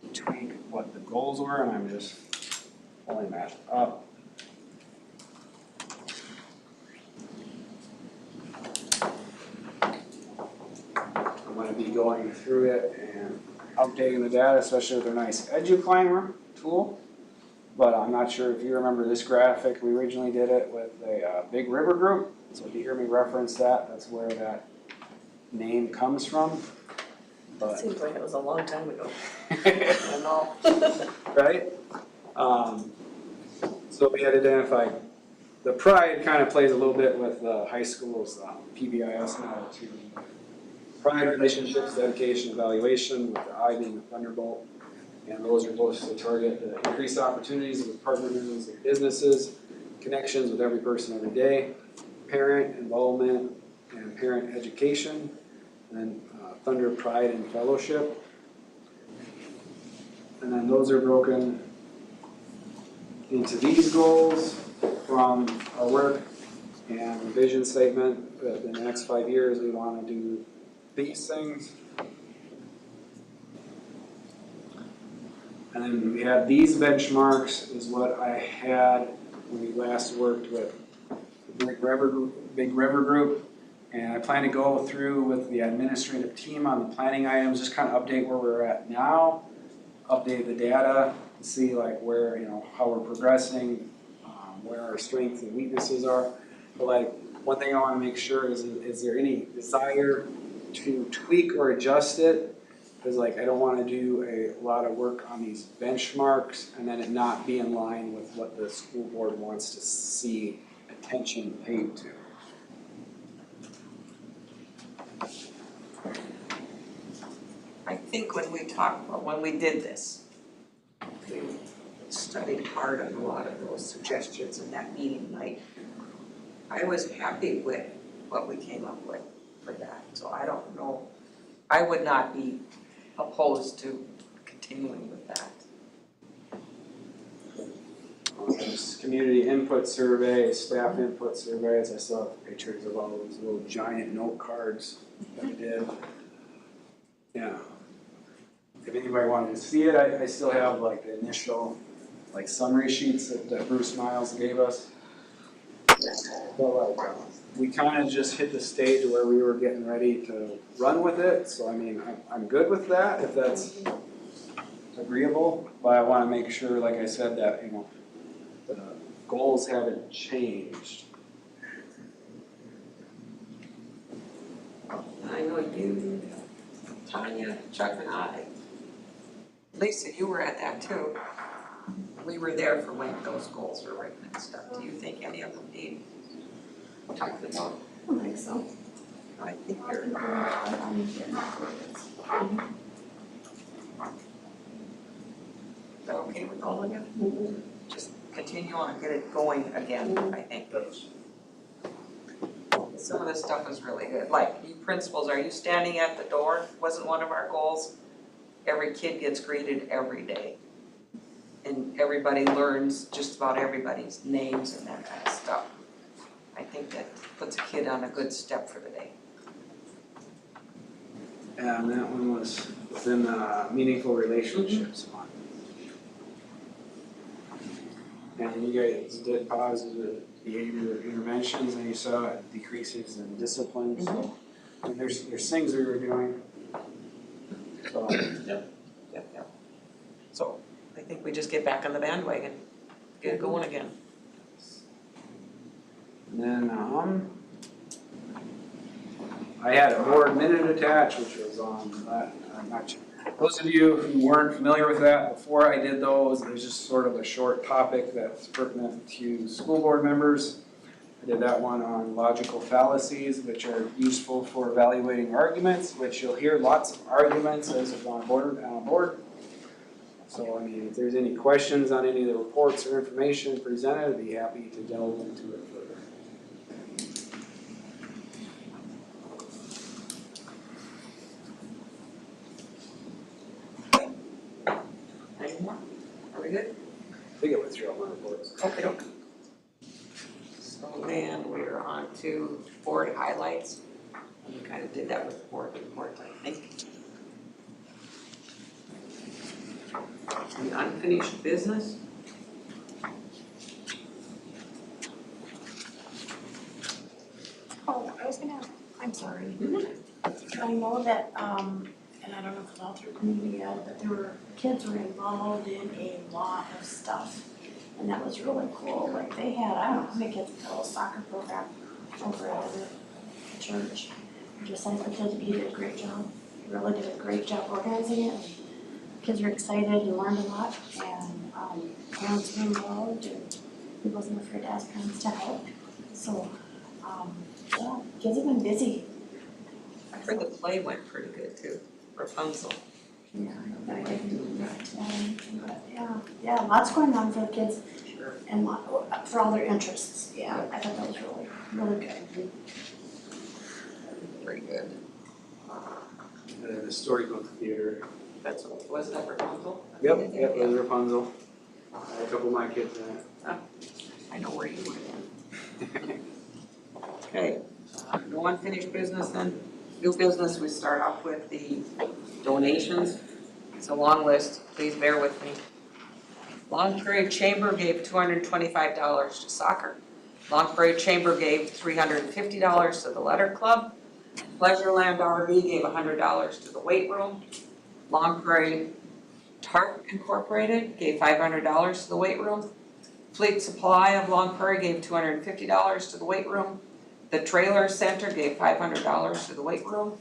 to tweak what the goals were, and I'm just pulling that up. I'm gonna be going through it and updating the data, especially with our nice EduClimber tool. But I'm not sure if you remember this graphic, we originally did it with a Big River group. So if you hear me reference that, that's where that name comes from. But Seems like it was a long time ago. I know. right? So we had identified, the pride kind of plays a little bit with the high school's PBIS now to pride, relationships, dedication, evaluation, with the I being the thunderbolt. And those are both to target the increased opportunities with partners and businesses, connections with every person every day, parent involvement and parent education, and then Thunder, Pride, and Fellowship. And then those are broken into these goals from our work and vision statement that in the next 5 years we want to do these things. And then we have these benchmarks is what I had when we last worked with the Big River Group. And I plan to go through with the administrative team on the planning items, just kind of update where we're at now, update the data, see like where, how we're progressing, where our strengths and weaknesses are. But like, one thing I want to make sure is there any desire to tweak or adjust it? Because like, I don't want to do a lot of work on these benchmarks and then it not be in line with what the school board wants to see attention paid to. I think when we did this, we studied hard on a lot of those suggestions in that meeting night. I was happy with what we came up with for that, so I don't know, I would not be opposed to continuing with that. There's community input survey, staff input surveys. I saw pictures of all those little giant note cards that we did. Yeah. If anybody wanted to see it, I still have like the initial like summary sheets that Bruce Miles gave us. But like, we kind of just hit the stage where we were getting ready to run with it. So I mean, I'm good with that if that's agreeable. But I want to make sure, like I said, that the goals haven't changed. I know you Tanya, Chuck and I. Lisa, you were at that too. We were there for when those goals were written and stuff. Do you think any of them need talking about? I don't think so. I think you're, is that okay with all of you? Just continue on, get it going again, I think. Some of this stuff is really good, like you principals, are you standing at the door? Wasn't one of our goals? Every kid gets greeted every day. And everybody learns just about everybody's names and that kind of stuff. I think that puts a kid on a good step for the day. And that one was within meaningful relationships one. And you guys did positive behavior interventions, and you saw decreases in discipline, so and there's things we were doing. So, Yep. So I think we just get back on the bandwagon, get it going again. and then I had a board minute attached, which was on that. I'm not sure. Those of you who weren't familiar with that, before I did those, there's just sort of a short topic that's pertinent to school board members. I did that one on logical fallacies, which are useful for evaluating arguments, which you'll hear lots of arguments as it's on board. So, I mean, if there's any questions on any of the reports or information presented, I'd be happy to delve into it further. Any more? Are we good? I think it went through all my reports. Okay, okay. So then we're on to board highlights. We kind of did that with the board report, I think. The unfinished business. Oh, I was gonna, I'm sorry. I know that, and I don't know if it's all through community yet, but kids were involved in a lot of stuff. And that was really cool, like they had, I don't know how many kids had a little soccer program over at the church. Just like the kids, he did a great job, he really did a great job organizing it. Kids were excited and learned a lot, and parents were involved, and he wasn't afraid to ask parents to help. So, yeah, kids have been busy. I heard the play went pretty good too, Rapunzel. Yeah, I didn't, but yeah, lots going on for the kids and for all their interests. Yeah, I thought that was really, really good. Pretty good. And then the storybook theater. That's what, was that Rapunzel? Yep, it was Rapunzel. I had a couple of my kids in it. I know where you went. Okay, no unfinished business then. New business, we start off with the donations. It's a long list, please bear with me. Long Prairie Chamber gave $225 to soccer. Long Prairie Chamber gave $350 to the Letter Club. Pleasureland RV gave $100 to the weight room. Long Prairie Tarp Incorporated gave $500 to the weight room. Fleet Supply of Long Prairie gave $250 to the weight room. The Trailer Center gave $500 to the weight room.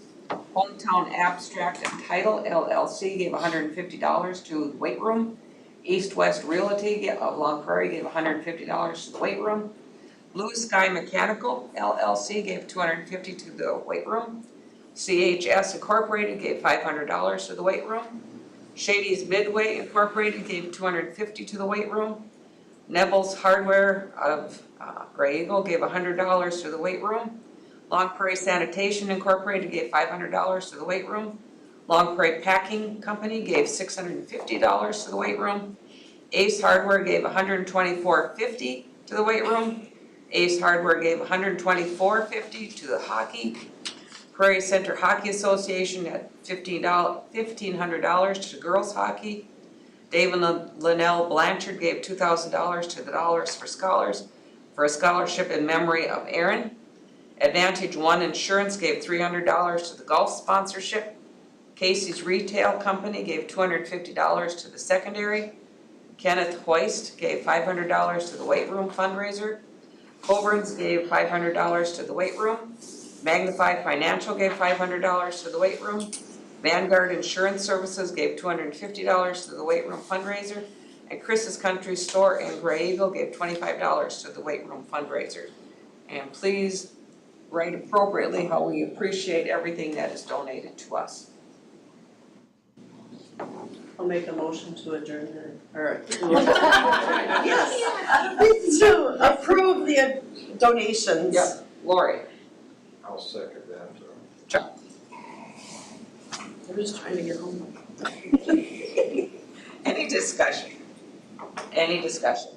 Hometown Abstract and Title LLC gave $150 to the weight room. East West Realty of Long Prairie gave $150 to the weight room. Blue Sky Mechanical LLC gave $250 to the weight room. CHS Incorporated gave $500 to the weight room. Shady's Midway Incorporated gave $250 to the weight room. Neville's Hardware of Gray Eagle gave $100 to the weight room. Long Prairie Sanitation Incorporated gave $500 to the weight room. Long Prairie Packing Company gave $650 to the weight room. Ace Hardware gave $124.50 to the weight room. Ace Hardware gave $124.50 to the hockey. Prairie Center Hockey Association at $1,500 to girls hockey. Dave and Linnell Blanchard gave $2,000 to the Dollars for Scholars for a scholarship in memory of Aaron. Advantage One Insurance gave $300 to the golf sponsorship. Casey's Retail Company gave $250 to the secondary. Kenneth Hoist gave $500 to the weight room fundraiser. Coburn's gave $500 to the weight room. Magnify Financial gave $500 to the weight room. Vanguard Insurance Services gave $250 to the weight room fundraiser, and Chris's Country Store in Gray Eagle gave $25 to the weight room fundraiser. And please write appropriately how we appreciate everything that is donated to us. I'll make a motion to adjourn then, or. Yes, to approve the donations. Yep, Lori. I'll second that. I'm just trying to get home. Any discussion? Any discussion?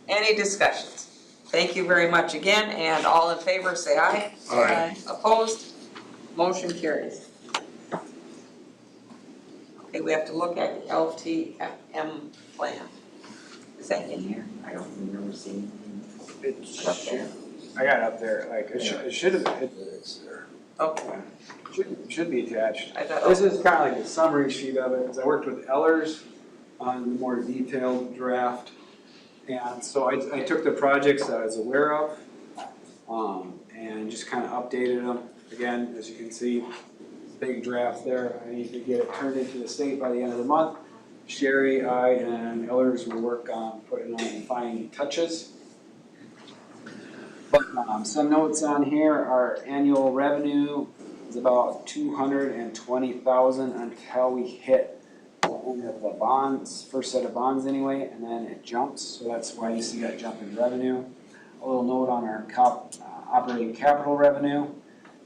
Any discussions? Thank you very much again, and all in favor say aye. Aye. Opposed? Motion carries. Okay, we have to look at the LTFM plan. Is that in here? I don't remember seeing it up there. I got it up there, like, it should have, It's there. Okay. should be attached. I thought, This is kind of like a summary sheet of it, because I worked with Ellers on the more detailed draft. And so I took the projects that I was aware of, and just kind of updated them. Again, as you can see, big draft there. I need to get it turned into the state by the end of the month. Sherry, I, and Ellers will work on putting on the final touches. But some notes on here, our annual revenue is about 220,000 until we hit the end of the bonds, first set of bonds anyway, and then it jumps. So that's why you see that jump in revenue. A little note on our operating capital revenue.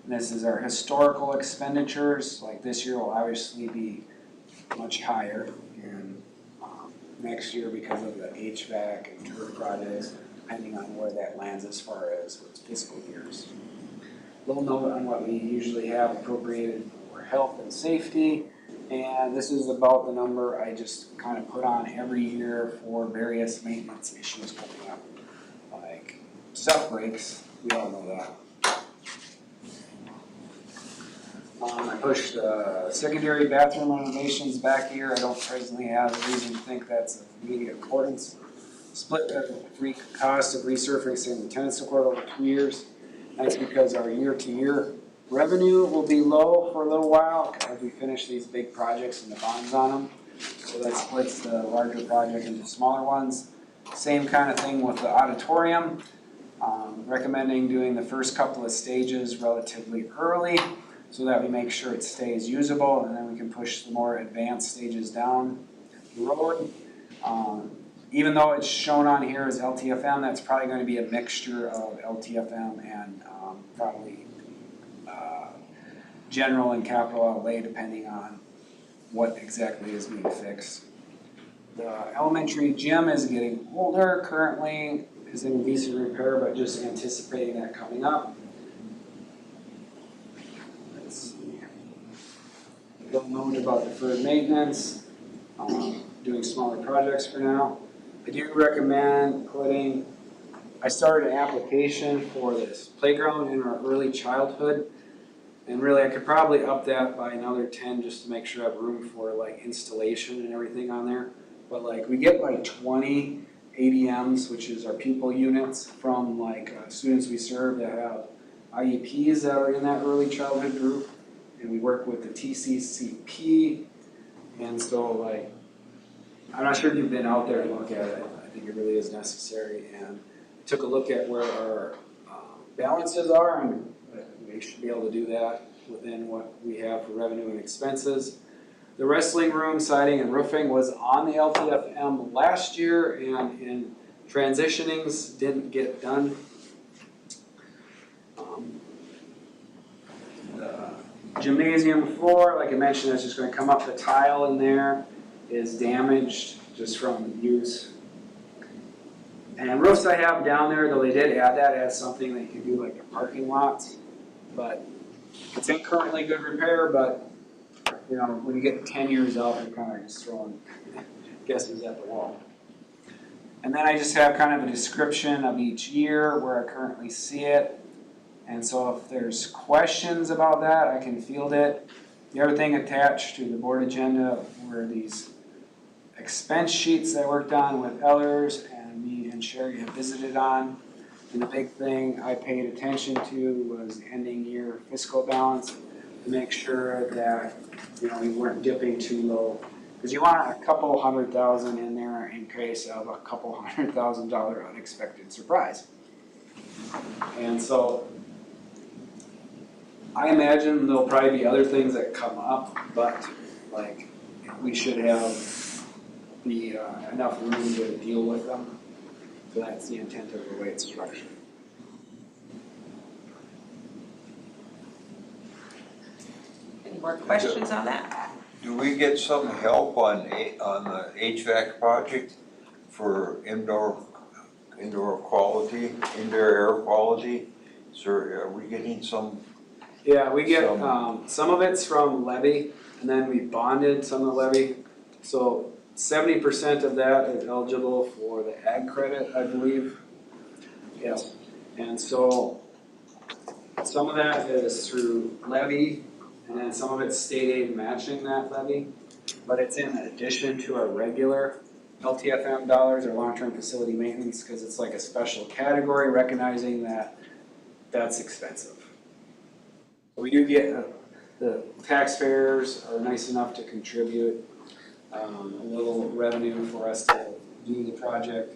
And this is our historical expenditures. Like this year will obviously be much higher, and next year because of the HVAC and turf projects, depending on where that lands as far as fiscal years. Little note on what we usually have appropriated for health and safety, and this is about the number I just kind of put on every year for various maintenance issues coming up. Like stuff breaks, we all know that. I pushed secondary bathroom renovations back here. I don't presently have a reason to think that's of immediate importance. Split the free cost of resurfacing the tennis court over 2 years. That's because our year-to-year revenue will be low for a little while as we finish these big projects and the bonds on them. So that splits the larger project into smaller ones. Same kind of thing with the auditorium. Recommending doing the first couple of stages relatively early so that we make sure it stays usable, and then we can push the more advanced stages down the road. Even though it's shown on here as LTFM, that's probably going to be a mixture of LTFM and probably general and capital outlay depending on what exactly is being fixed. The elementary gym is getting older, currently is in decent repair, but just anticipating that coming up. Let's see. Don't know about deferred maintenance, doing smaller projects for now. I do recommend I started an application for this playground in our early childhood. And really I could probably up that by another 10 just to make sure I have room for like installation and everything on there. But like we get like 20 ADMs, which is our pupil units from like students we serve that have IEPs that are in that early childhood group. And we work with the TCCP. And so like, I'm not sure if you've been out there to look at it. I think it really is necessary. And I took a look at where our balances are, and we should be able to do that within what we have for revenue and expenses. The wrestling room, siding, and roofing was on the LTFM last year, and in transitionings didn't get done. The gymnasium floor, like I mentioned, that's just going to come up. The tile in there is damaged just from use. And roofs I have down there, though they did add that as something that you can do like the parking lots. But it's in currently good repair, but you know, when you get 10 years out, you're kind of just throwing guesses at the wall. And then I just have kind of a description of each year where I currently see it. And so if there's questions about that, I can field it. The other thing attached to the board agenda were these expense sheets that I worked on with Ellers and me and Sherry have visited on. And the big thing I paid attention to was the ending year fiscal balance. to make sure that, you know, we weren't dipping too low. Because you want a couple $100,000 in there in case of a couple $100,000 unexpected surprise. And so I imagine there'll probably be other things that come up, but like we should have the enough room to deal with them. So that's the intent of the way it's structured. Any more questions on that? Do we get some help on the HVAC project for indoor quality, indoor air quality? So are we getting some? Yeah, we get, some of it's from levy, and then we bonded some of the levy. So 70% of that is eligible for the ag credit, I believe. Yes, and so some of that is through levy, and then some of it's state aid matching that levy. But it's in addition to our regular LTFM dollars or long-term facility maintenance, because it's like a special category recognizing that that's expensive. We do get, the taxpayers are nice enough to contribute a little revenue for us to do the project.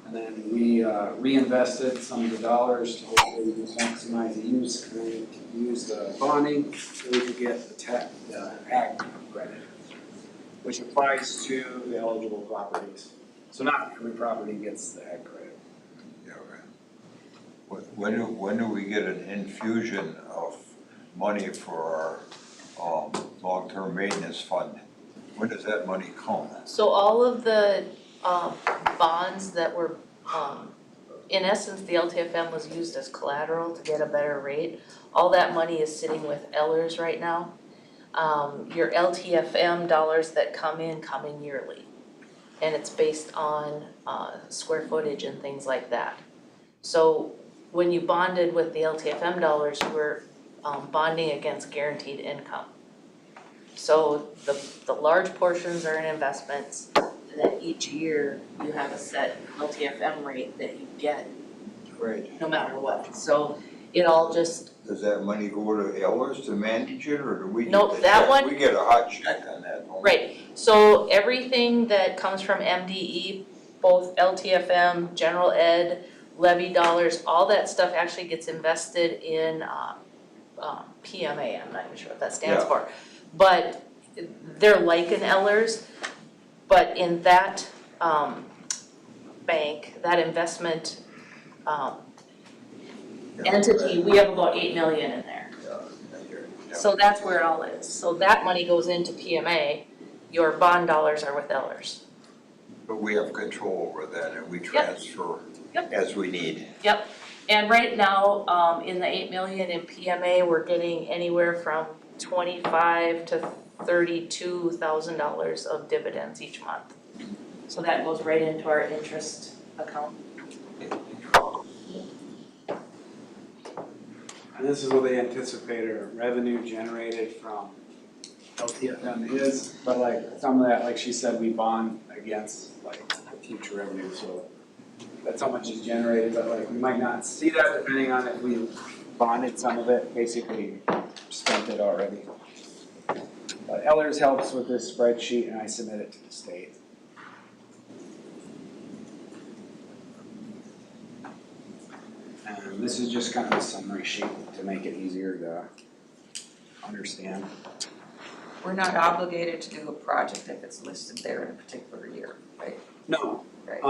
And then we reinvested some of the dollars to hopefully maximize the use, and then use the bonding so we could get the ag credit, which applies to the eligible properties. So not every property gets the ag credit. Yeah, right. When do we get an infusion of money for our long-term maintenance fund? When does that money come? So all of the bonds that were, in essence, the LTFM was used as collateral to get a better rate. All that money is sitting with Ellers right now. Your LTFM dollars that come in yearly. And it's based on square footage and things like that. So when you bonded with the LTFM dollars, you were bonding against guaranteed income. So the large portions are in investments, and then each year you have a set LTFM rate that you get Right. no matter what. So it all just, Does that money go to Ellers to manage it, or do we? Nope, get that check? one- We get a hot check on that, don't we? right, so everything that comes from MDE, both LTFM, general ed, levy dollars, all that stuff actually gets invested in PMA, I'm not even sure what that stands Yeah. for. But they're like an Ellers, but in that bank, that investment entity, we have about 8 million in there. Yeah. So that's where it all is. So that money goes into PMA, your bond dollars are with Ellers. But we have control over that and we transfer Yep. as we need. Yep, and right now, in the 8 million in PMA, we're getting anywhere from $25,000 to $32,000 of dividends each month. So that goes right into our interest account. And this is what they anticipate our revenue generated from LTFM is, but like some of that, like she said, we bond against like the future revenue, so that's how much is generated, but like we might not see that depending on if we bonded some of it, basically spent it already. But Ellers helps with this spreadsheet and I submit it to the state. And this is just kind of a summary sheet to make it easier to understand. We're not obligated to do a project if it's listed there in a particular year, right? No. Right.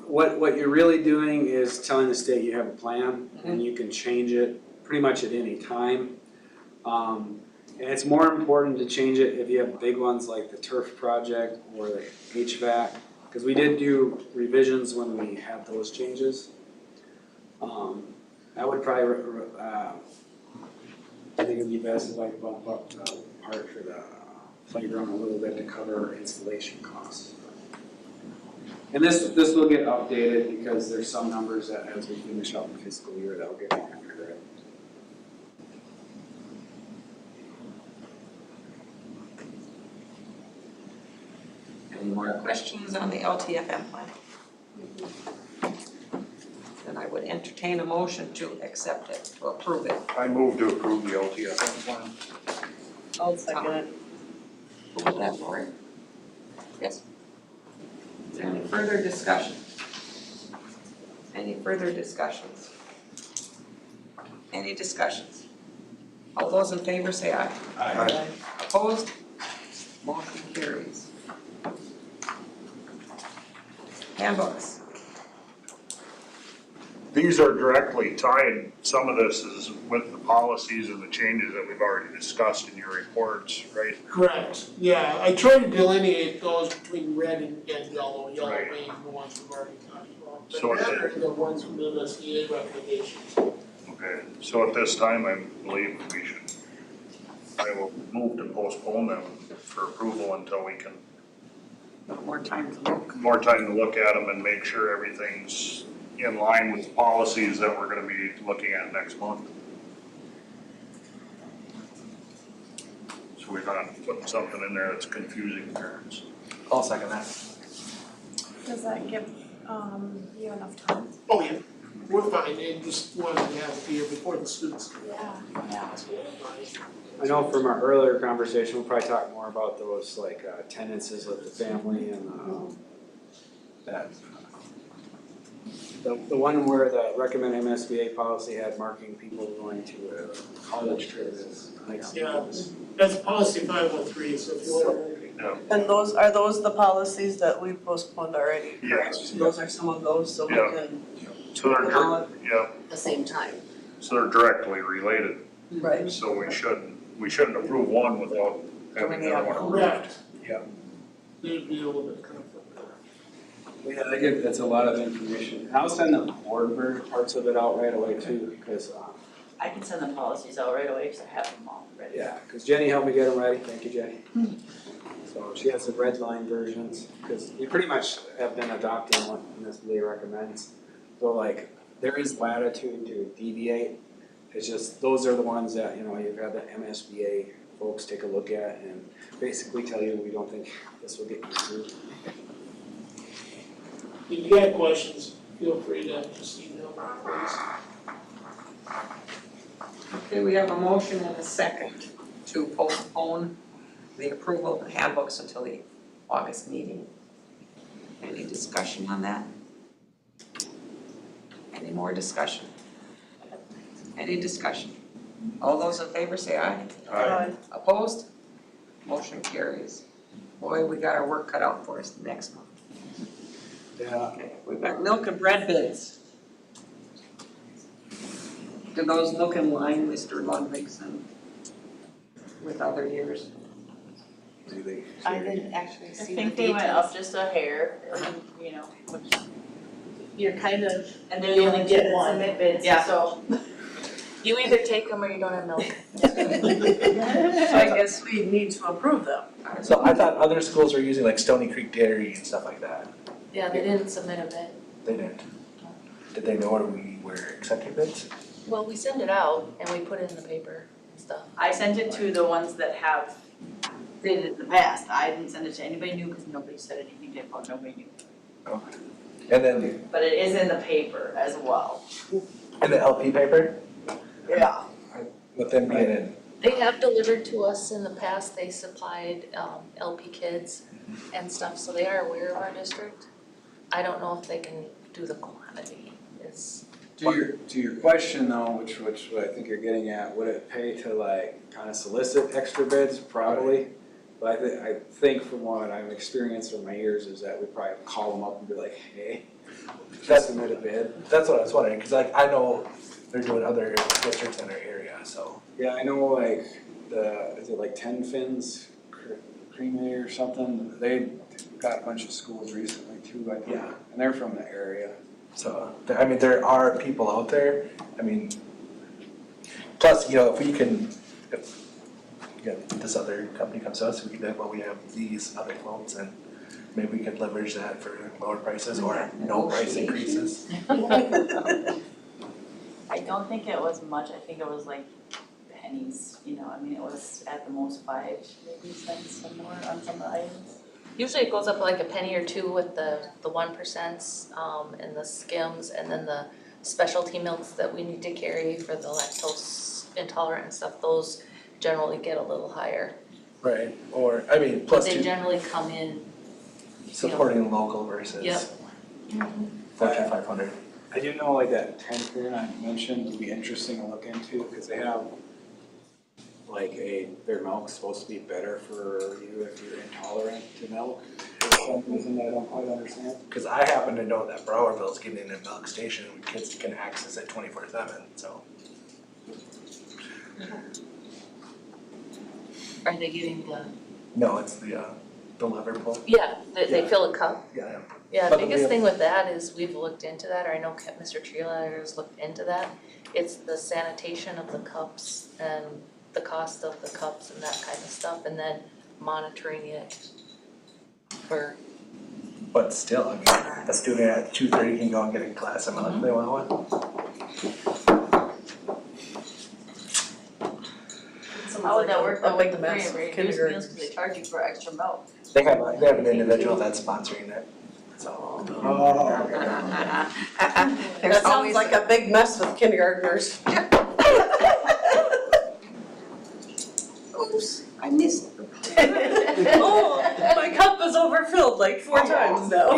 What you're really doing is telling the state you have a plan and you can change it pretty much at any time. And it's more important to change it if you have big ones like the turf project or the HVAC, because we did do revisions when we had those changes. I would probably, I think it'd be best if I bump up the part for the playground a little bit to cover installation costs. And this will get updated because there's some numbers that as we finish out the fiscal year that'll get accurate. Any more questions on the LTFM plan? Then I would entertain a motion to accept it, to approve it. I move to approve the LTFM plan. I'll second it. Who was that, Lori? Yes. Is there any further discussion? Any further discussions? Any discussions? All those in favor say aye. Aye. Opposed? Motion carries. Handbooks. These are directly tied, some of this is with the policies and the changes that we've already discussed in your reports, right? Correct, yeah, I try to delineate those between red and yellow, yellow Right. being the ones we've already talked about. So But red are the ones from the MSBA recommendations. Okay, so at this time, I believe I will move to postpone them for approval until we can, More time to look. more time to look at them and make sure everything's in line with the policies that we're gonna be looking at next month. So we're not putting something in there that's confusing parents. I'll second that. Does that give, you enough time? Oh, yeah, we're fine, they just wanted to have it here before the students. Yeah, yeah. I know from our earlier conversation, we'll probably talk more about those like attendances with the family and that. The one where the recommended MSBA policy had marking people going to a college trip is like. Yeah, that's policy 503, so if you want to. And are those the policies that we postponed already, correct? Yes. Those are some of those, so we Yeah. can, So they're, yeah, at the same time. so they're directly related, Right. so we shouldn't approve one without having the other one approved. Correct. Yeah. They'd be a little bit conflict there. Yeah, that's a lot of information. And I'll send the board version parts of it out right away too, because, I can send the policies out right away, cause I have them all ready. yeah, because Jenny helped me get them ready. Thank you, Jenny. So she has the red line versions, because we pretty much have been adopting what MSBA recommends. So like, there is latitude to deviate. It's just, those are the ones that, you know, you've had the MSBA folks take a look at and basically tell you, we don't think this will get you through. If you got questions, feel free to just email me, please. Okay, we have a motion and a second to postpone the approval of the handbooks until the August meeting. Any discussion on that? Any more discussion? Any discussion? All those in favor say aye. Aye. Opposed? Motion carries. Boy, we got our work cut out for us next month. Yeah. Okay, we've got milk and bread bids. Do those look in line, Mr. Ludwigson, with other years? Do they? I didn't actually I see the think they went up details. just a hair, and, you know, which you're kind of, And they're the only You two get that one. submit bids, Yeah. so. you either take them or you don't have milk. So I guess we need to approve them. So I thought other schools were using like Stony Creek Dairy and stuff like that. Yeah, they didn't submit a bid. They didn't. Did they know we were accepting bids? Well, we send it out and we put it in the paper and stuff. I sent it to the ones that have did it in the past, I didn't send it to anybody new, cause nobody said anything different, nobody knew. Okay. And then But it is in the paper as well. in the LP paper, Yeah. with them being in. They have delivered to us in the past, they supplied LP kids and stuff, so they are aware of our district. I don't know if they can do the quantity, is, To your question though, which I think you're getting at, would it pay to like kind of solicit extra bids? Probably. But I think from what I've experienced over my years is that we probably call them up and be like, hey, That's- submit a bid. That's what I was wondering, cause like I know they're doing other districts in our area, so. Yeah, I know like is it like 10 Fins Creamery or something? They got a bunch of schools recently too, I think. Yeah. And they're from the area. So, I mean, there are people out there, I mean, plus, you know, if this other company comes to us, we can, well, we have these other quotes and maybe we could leverage that for lower prices or no price increases. I don't think it was much, I think it was like pennies, you know, I mean, it was at the most 5 maybe cents somewhere on some of the items. usually it goes up like a penny or two with the 1%, and the skims, and then the specialty milks that we need to carry for the lactose intolerant and stuff, those generally get a little higher. Right, or, I mean, But plus they two, generally come in, supporting local versus Yep. Fortune 500. I do know like that 10 I mentioned would be interesting to look into, because they have like their milk's supposed to be better for you if you're intolerant to milk. For some reason that I don't quite understand. Because I happen to know that Browerville's getting a milk station, where kids can access it 24/7, so. are they getting No, it's the Liverpool. yeah, they fill a cup. Yeah. Yeah, But the we biggest have- thing with that is we've looked into that, or I know Mr. Treeler has looked into that. It's the sanitation of the cups and the cost of the cups and that kind of stuff, and then monitoring it for, But still, I mean, a student at 2:30 can go and get a glass of milk if they want one. How would that work though Up with in the the free mess and of reduced kindergarten. meals, cause they charge you for extra milk? They have an individual that's sponsoring it, so. That sounds like a big mess with kindergartners. Oops, I missed. Oh, my cup is overfilled like 4 times now.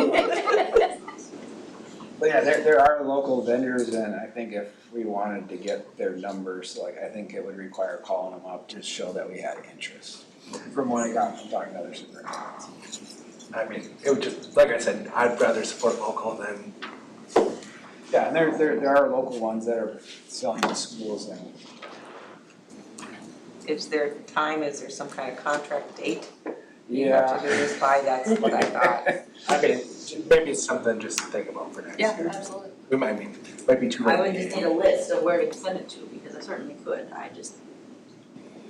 But yeah, there are local vendors, and I think if we wanted to get their numbers, like, I think it would require calling them up to show that we had interest. From what I got from talking to other superintendents. I mean, it would just, like I said, I'd rather support local than, Yeah, and there are local ones that are selling to schools and. Is there time, is there some kind of contract date? You have to do this by, that's what I thought. I mean, maybe it's something just to think about for next Yeah, year. absolutely. We might be too I late. would just need a list of where to send it to, because I certainly could, I just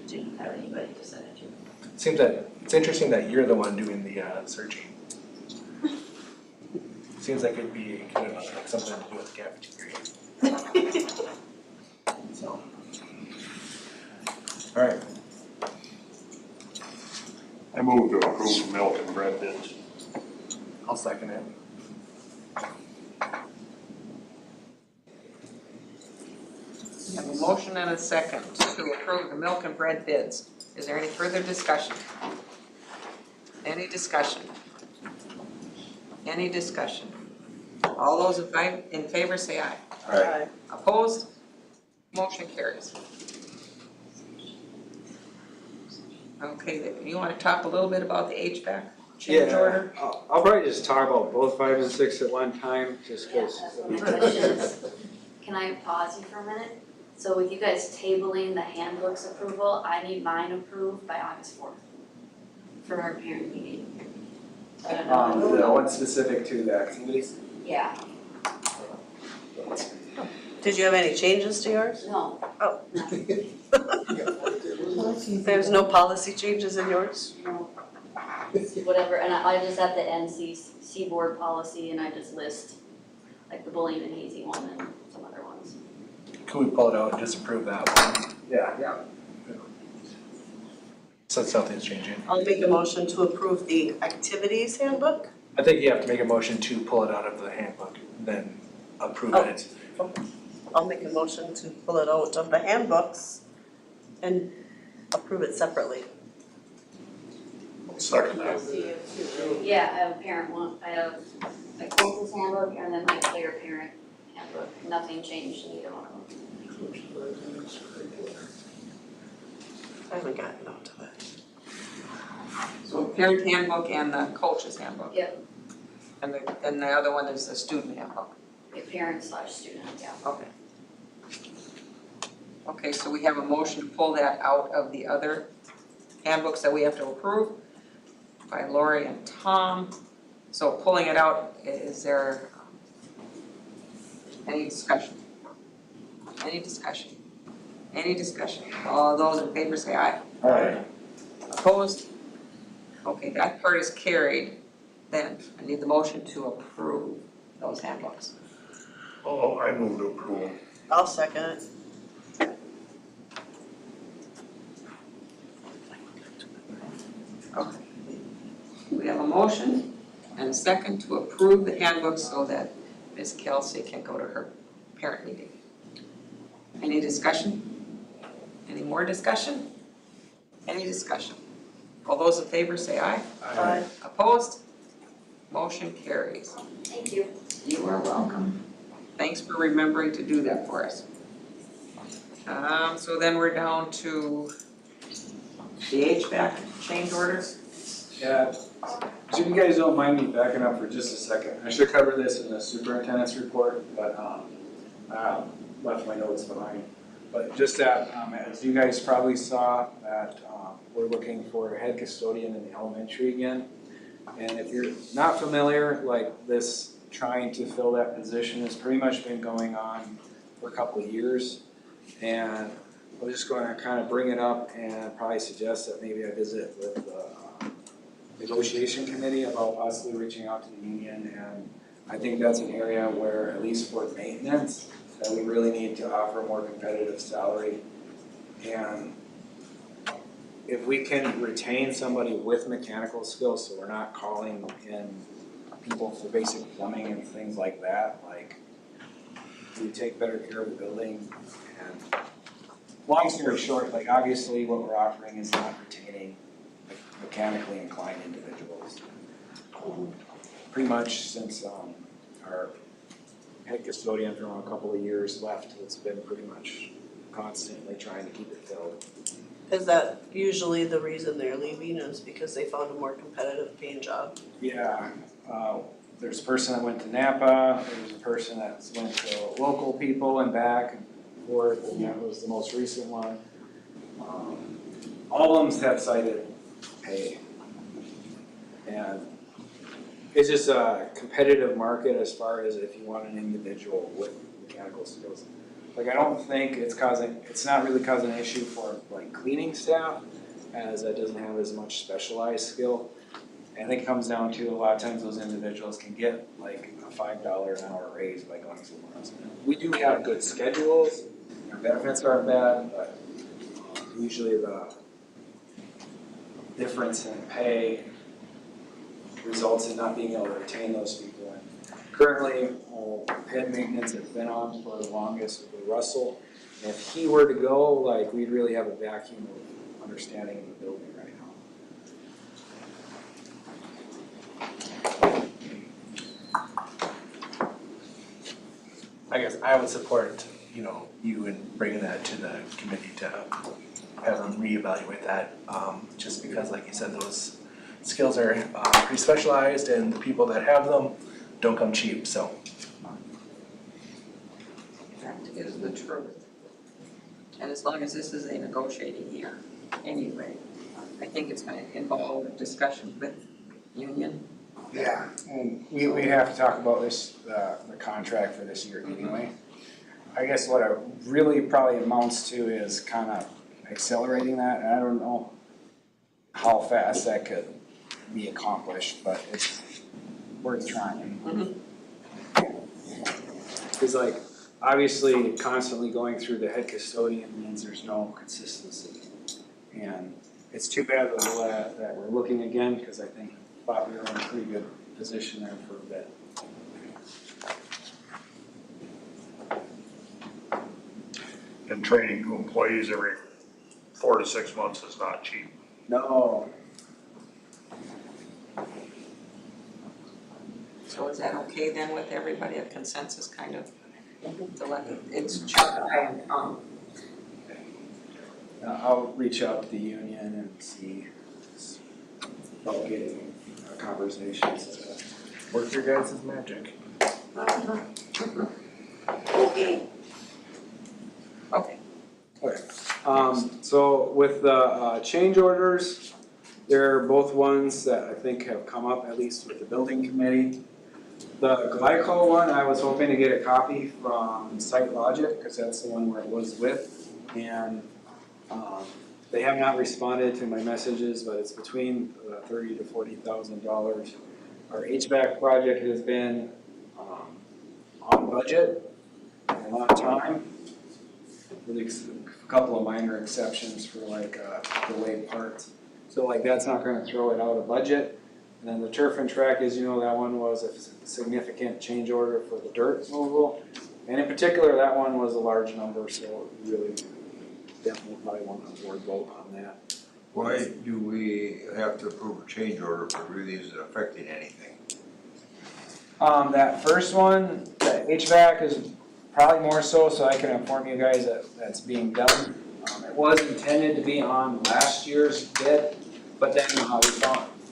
didn't have anybody to send it to. Seems that, it's interesting that you're the one doing the searching. Seems like it'd be kind of like something to do with the cafeteria. So. Alright, I move to approve milk and bread bids. I'll second it. We have a motion and a second to approve the milk and bread bids. Is there any further discussion? Any discussion? Any discussion? All those in favor say aye. Aye. Opposed? Motion carries. Okay, you wanna talk a little bit about the HVAC change order? I'll probably just talk about both 5 and 6 at one time, just Yeah, because. that's my question. Can I pause you for a minute? So with you guys tabling the handbooks approval, I need mine approved by August 4th for our parent meeting. I don't know. The one specific to the activities. Yeah, Did you have any changes to yours? no, There's no policy changes in yours? no. Whatever, and I just have the NC board policy and I just list like the bullying and hazy one and some other ones. Can we pull it out and just approve that one? Yeah. So something's changing. I'll make a motion to approve the activities handbook. I think you have to make a motion to pull it out of the handbook, then approve Oh. it. I'll make a motion to pull it out of the handbooks and approve it separately. Second that. Yeah, I have a parent one, I have my coach's handbook and then my player parent handbook, nothing changed in either one of them. I haven't gotten out to that. So parent handbook and the coach's handbook. Yep. And then the other one is the student handbook. Yeah, parent/student, yeah. Okay. Okay, so we have a motion to pull that out of the other handbooks that we have to approve by Lori and Tom. So pulling it out, is there any discussion? Any discussion? Any discussion? All those in favor say aye. Alright. Opposed? Okay, that part is carried. Then I need the motion to approve those handbooks. Oh, I move to approve. I'll second it. Okay. We have a motion and a second to approve the handbook so that Ms. Kelsey can go to her parent meeting. Any discussion? Any more discussion? Any discussion? All those in favor say aye. Aye. Opposed? Motion carries. Thank you. You are welcome. Thanks for remembering to do that for us. So then we're down to the HVAC change orders. Yeah, so if you guys don't mind me backing up for just a second, I should cover this in the superintendent's report, but I left my notes behind. But just that, as you guys probably saw, that we're looking for a head custodian in the elementary again. And if you're not familiar, like this, trying to fill that position has pretty much been going on for a couple of years. And I was just going to kind of bring it up and probably suggest that maybe I visit with the negotiation committee about possibly reaching out to the union. And I think that's an area where, at least for maintenance, that we really need to offer a more competitive salary. And if we can retain somebody with mechanical skills, so we're not calling in people for basic plumbing and things like that, like we take better care of the building. And long story short, like obviously what we're offering is not retaining mechanically inclined individuals. Pretty much since our head custodian from a couple of years left, it's been pretty much constantly trying to keep it filled. Is that usually the reason they're leaving, is because they found a more competitive paying job? Yeah, there's a person that went to Napa, there's a person that went to local people and back and forth, and that was the most recent one. All of them have cited pay. And it's just a competitive market as far as if you want an individual with mechanical skills. Like I don't think it's not really causing an issue for like cleaning staff, as that doesn't have as much specialized skill. And I think it comes down to a lot of times those individuals can get like a $5 an hour raise by going somewhere else. We do have good schedules, our benefits aren't bad, but usually the difference in pay results in not being able to retain those people. And currently, head maintenance has been on for the longest with Russell. And if he were to go, like we'd really have a vacuum of understanding in the building right now. I guess I would support, you in bringing that to the committee to have them reevaluate that, just because like you said, those skills are pretty specialized and the people that have them don't come cheap, so. That is the truth. And as long as this is a negotiating year, anyway, I think it's going to involve a discussion with union. Yeah, and we have to talk about this, the contract for this year anyway. I guess what it really probably amounts to is kind of accelerating that, and I don't know how fast that could be accomplished, but it's worth trying. Because like, obviously constantly going through the head custodian means there's no consistency. And it's too bad that we're looking again, because I think thought we were in a pretty good position there for a bit. And training new employees every 4 to 6 months is not cheap. No. So is that okay then with everybody, a consensus kind of, to let it's July and I'll reach out to the union and see about getting conversations. Work your guys' magic. Okay. Okay. So with the change orders, they're both ones that I think have come up, at least with the building committee. The glycol one, I was hoping to get a copy from Site Logic, because that's the one where it was with. And they have not responded to my messages, but it's between $30,000 to $40,000. Our HVAC project has been on budget and on time, with a couple of minor exceptions for like delayed parts. So like that's not going to throw it out of budget. And then the turf and track, as you know, that one was a significant change order for the dirt removal. And in particular, that one was a large number, so really definitely probably want a board vote on that. Why do we have to approve a change order if it really isn't affecting anything? That first one, the HVAC is probably more so I can inform you guys that that's being done. It was intended to be on last year's bid, but then we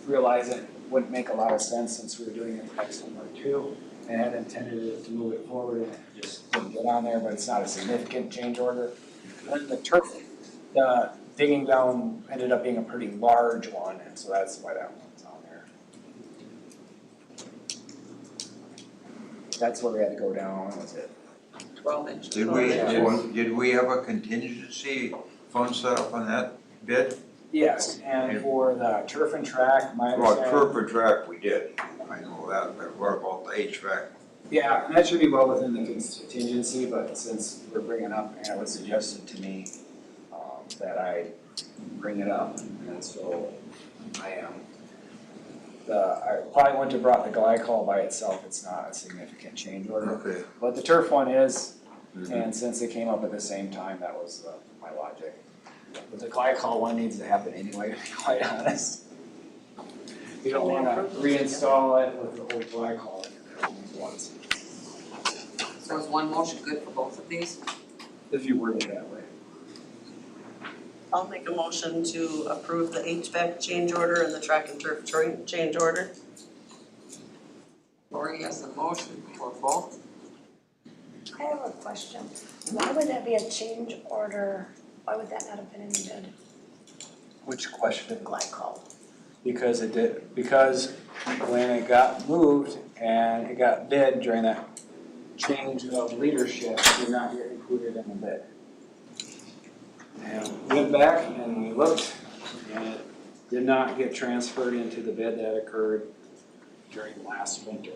realized it wouldn't make a lot of sense since we were doing it next summer too. And had intended to move it forward and it just didn't get on there, but it's not a significant change order. And then the turf, the digging down ended up being a pretty large one, and so that's why that one's on there. That's where we had to go down, when was it? 12 inches. Did we have a contingency fund set up on that bid? Yes, and for the turf and track, my Well, understanding. turf and track we did, I know that, but what about the HVAC? Yeah, and that should be well within the contingency, but since we're bringing up, and it was suggested to me, that I bring it up, and so I am. I probably wouldn't have brought the glycol by itself, it's not a significant change order. Okay. But the turf one is, and since they came up at the same time, that was my logic. But the glycol one needs to happen anyway, to be quite honest. You don't wanna reinstall it with the old glycol in there once, So is one motion good for both of these? if you word it that way. I'll make a motion to approve the HVAC change order and the track and turf change order. Lori has a motion for both. I have a question. Why would that be a change order? Why would that not have been in the bid? Which question? Glycol. Because it did, because when it got moved and it got bid during that change of leadership, it did not get included in the bid. And we went back and we looked, and it did not get transferred into the bid that occurred during last winter.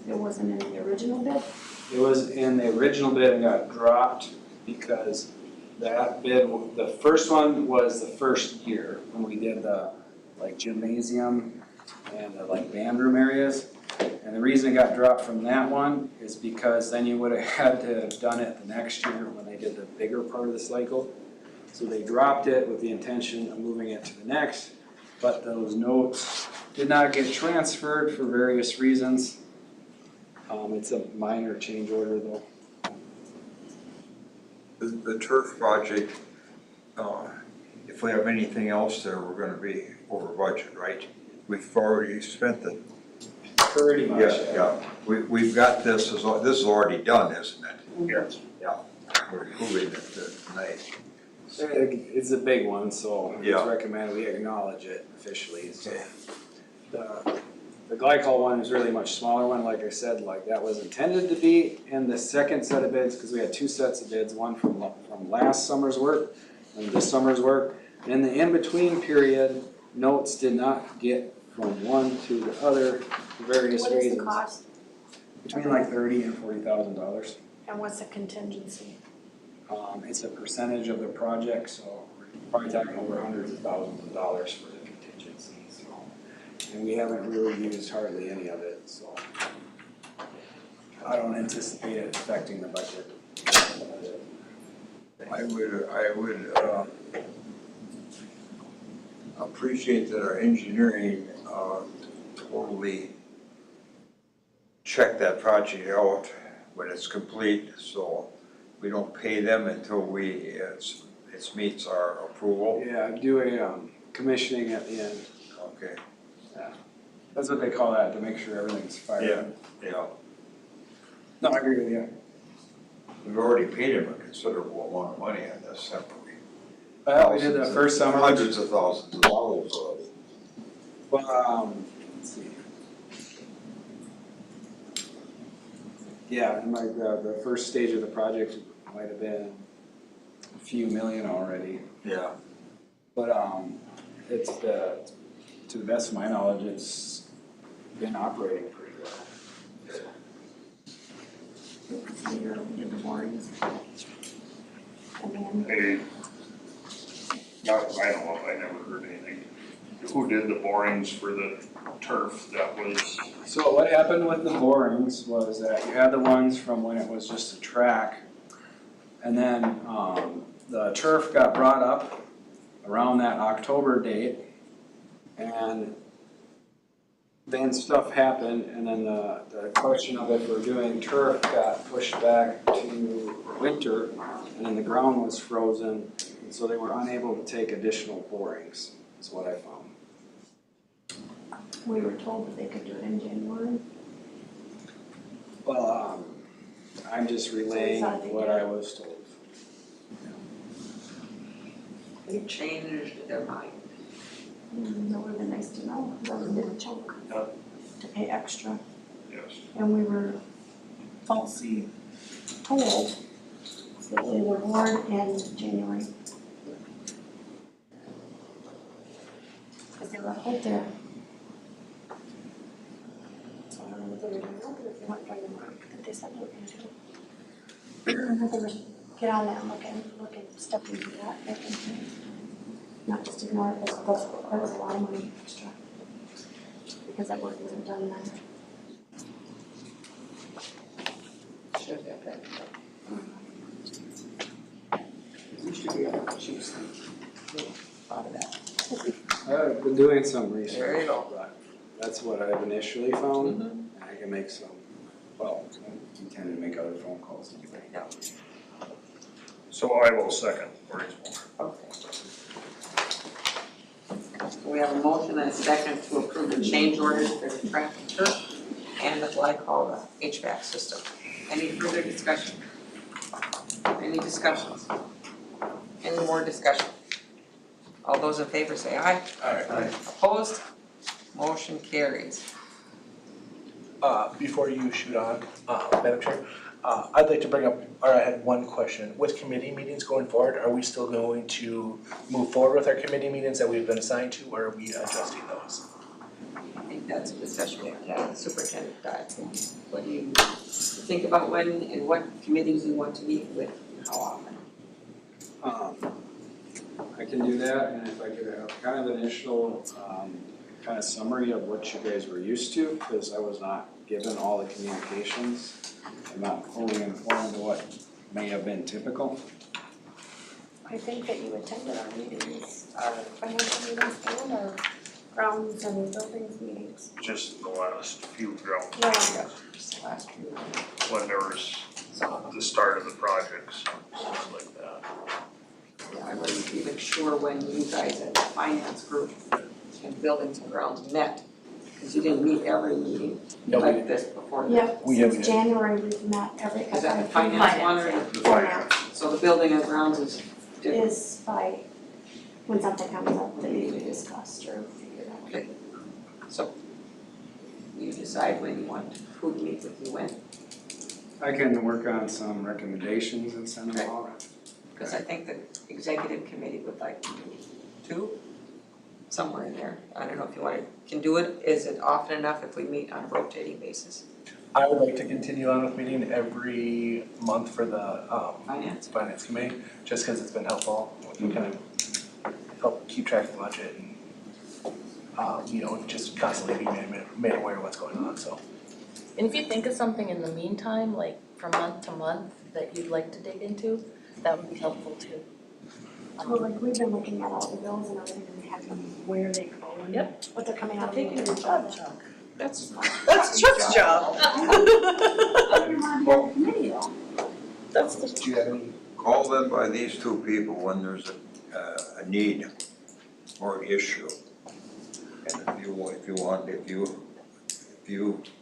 It wasn't in the original bid? It was in the original bid and got dropped because that bid, the first one was the first year when we did the gymnasium and the band room areas. And the reason it got dropped from that one is because then you would have had to have done it the next year when they did the bigger part of the cycle. So they dropped it with the intention of moving it to the next, but those notes did not get transferred for various reasons. It's a minor change order though. The turf project, if we have anything else there, we're gonna be over budget, right? We've already spent the. Pretty much. Yeah, we've got this is already done, isn't it? Yes. Yeah, we're approving it tonight. It's a big one, so Yeah. it's recommended we acknowledge it officially, so. The glycol one is really a much smaller one, like I said, that was intended to be in the second set of bids, cause we had two sets of bids, one from last summer's work and this summer's work. And in the in-between period, notes did not get from one to the other for various reasons. What is the cost? Between $30,000 and $40,000. And what's the contingency? It's a percentage of the project, so we're probably talking over hundreds of thousands of dollars for the contingency, so. And we haven't really used hardly any of it, so. I don't anticipate it affecting the budget. I would appreciate that our engineering totally check that project out when it's complete, so we don't pay them until it meets our approval. Yeah, do a commissioning at the end. Okay. Yeah. That's what they call that, to make sure everything's fired. Yeah. No, I agree with you. We've already paid him a considerable amount of money on this, haven't we? Well, we did the first summer. Hundreds of thousands of dollars already. Well, let's see. Yeah, and the first stage of the project might have been a few million already. Yeah. But it's to the best of my knowledge, it's been operating pretty well. So you're looking at the borings. And then, Not that I know of, I never heard anything. Who did the borings for the turf? That was, So what happened with the borings was that you had the ones from when it was just a track, and then the turf got brought up around that October date. And then stuff happened, and then the question of if we're doing turf got pushed back to winter, and then the ground was frozen, and so they were unable to take additional borings, is what I found. We were told that they could do it in January. Well, I'm just relaying what I was told. They changed their mind. That would have been nice to know, that was a big chunk to pay extra. Yes. And we were falsely told that they were born in January. Because they were out there. So I don't know what they were doing out there, if they weren't trying to work, that they said they were gonna do. If they were, get on that and look and step into that, they can, not just ignore it, but that was a lot of money extra. Because that work wasn't done then. Should have been. You should be able to choose them. Thought of that. I've been doing some research. There you go. But that's what I've initially found, and I can make some, well, I intend to make other phone calls. Yeah. So I will second Lori's motion. Okay. We have a motion and a second to approve the change orders for the track and turf and the glycol HVAC system. Any further discussion? Any discussions? Any more discussion? All those in favor say aye. Aye. Opposed? Motion carries. Before you shoot on, Madam Chair, I'd like to bring up, or I had one question. With committee meetings going forward, are we still going to move forward with our committee meetings that we've been assigned to, or are we adjusting those? I think that's a discussion we have to have with the superintendent. What do you think about when and what committees you want to meet with and how often? I can do that, and if I could have kind of an initial, kind of summary of what you guys were used to, because I was not given all the communications. I'm not fully informed of what may have been typical. I think that you attended our meetings, our financial meetings and our grounds and buildings meetings. Just the last few drills, No, Last year. when there was the start of the projects, stuff like that. Yeah, I wasn't even sure when you guys at the finance group and buildings and grounds met, because you didn't meet every meeting No, like this before. Yep, We have- since January we've met every. Is that the finance one or The finance. so the building and grounds is different? Is by, when something comes up that needs to be discussed or figured out. Okay. So you decide when you want, who to meet with you when, I can work on some recommendations and send them out. because I think the executive committee would like to do two, somewhere in there. I don't know if you can do it. Is it often enough if we meet on a rotating basis? I would like to continue on with meeting every month for the finance committee, just because it's been helpful. We can kind of help keep track of the budget and, just constantly be made aware of what's going on, so. And if you think of something in the meantime, like from month to month, that you'd like to dig into, that would be helpful too. Well, like we've been looking at all the bills and everything and having where they go and what they're coming out of. Taking your job, Chuck. That's Chuck's job. You want to be on the committee though. That's the. Do you have any? Call them by these two people when there's a need or an issue. And if you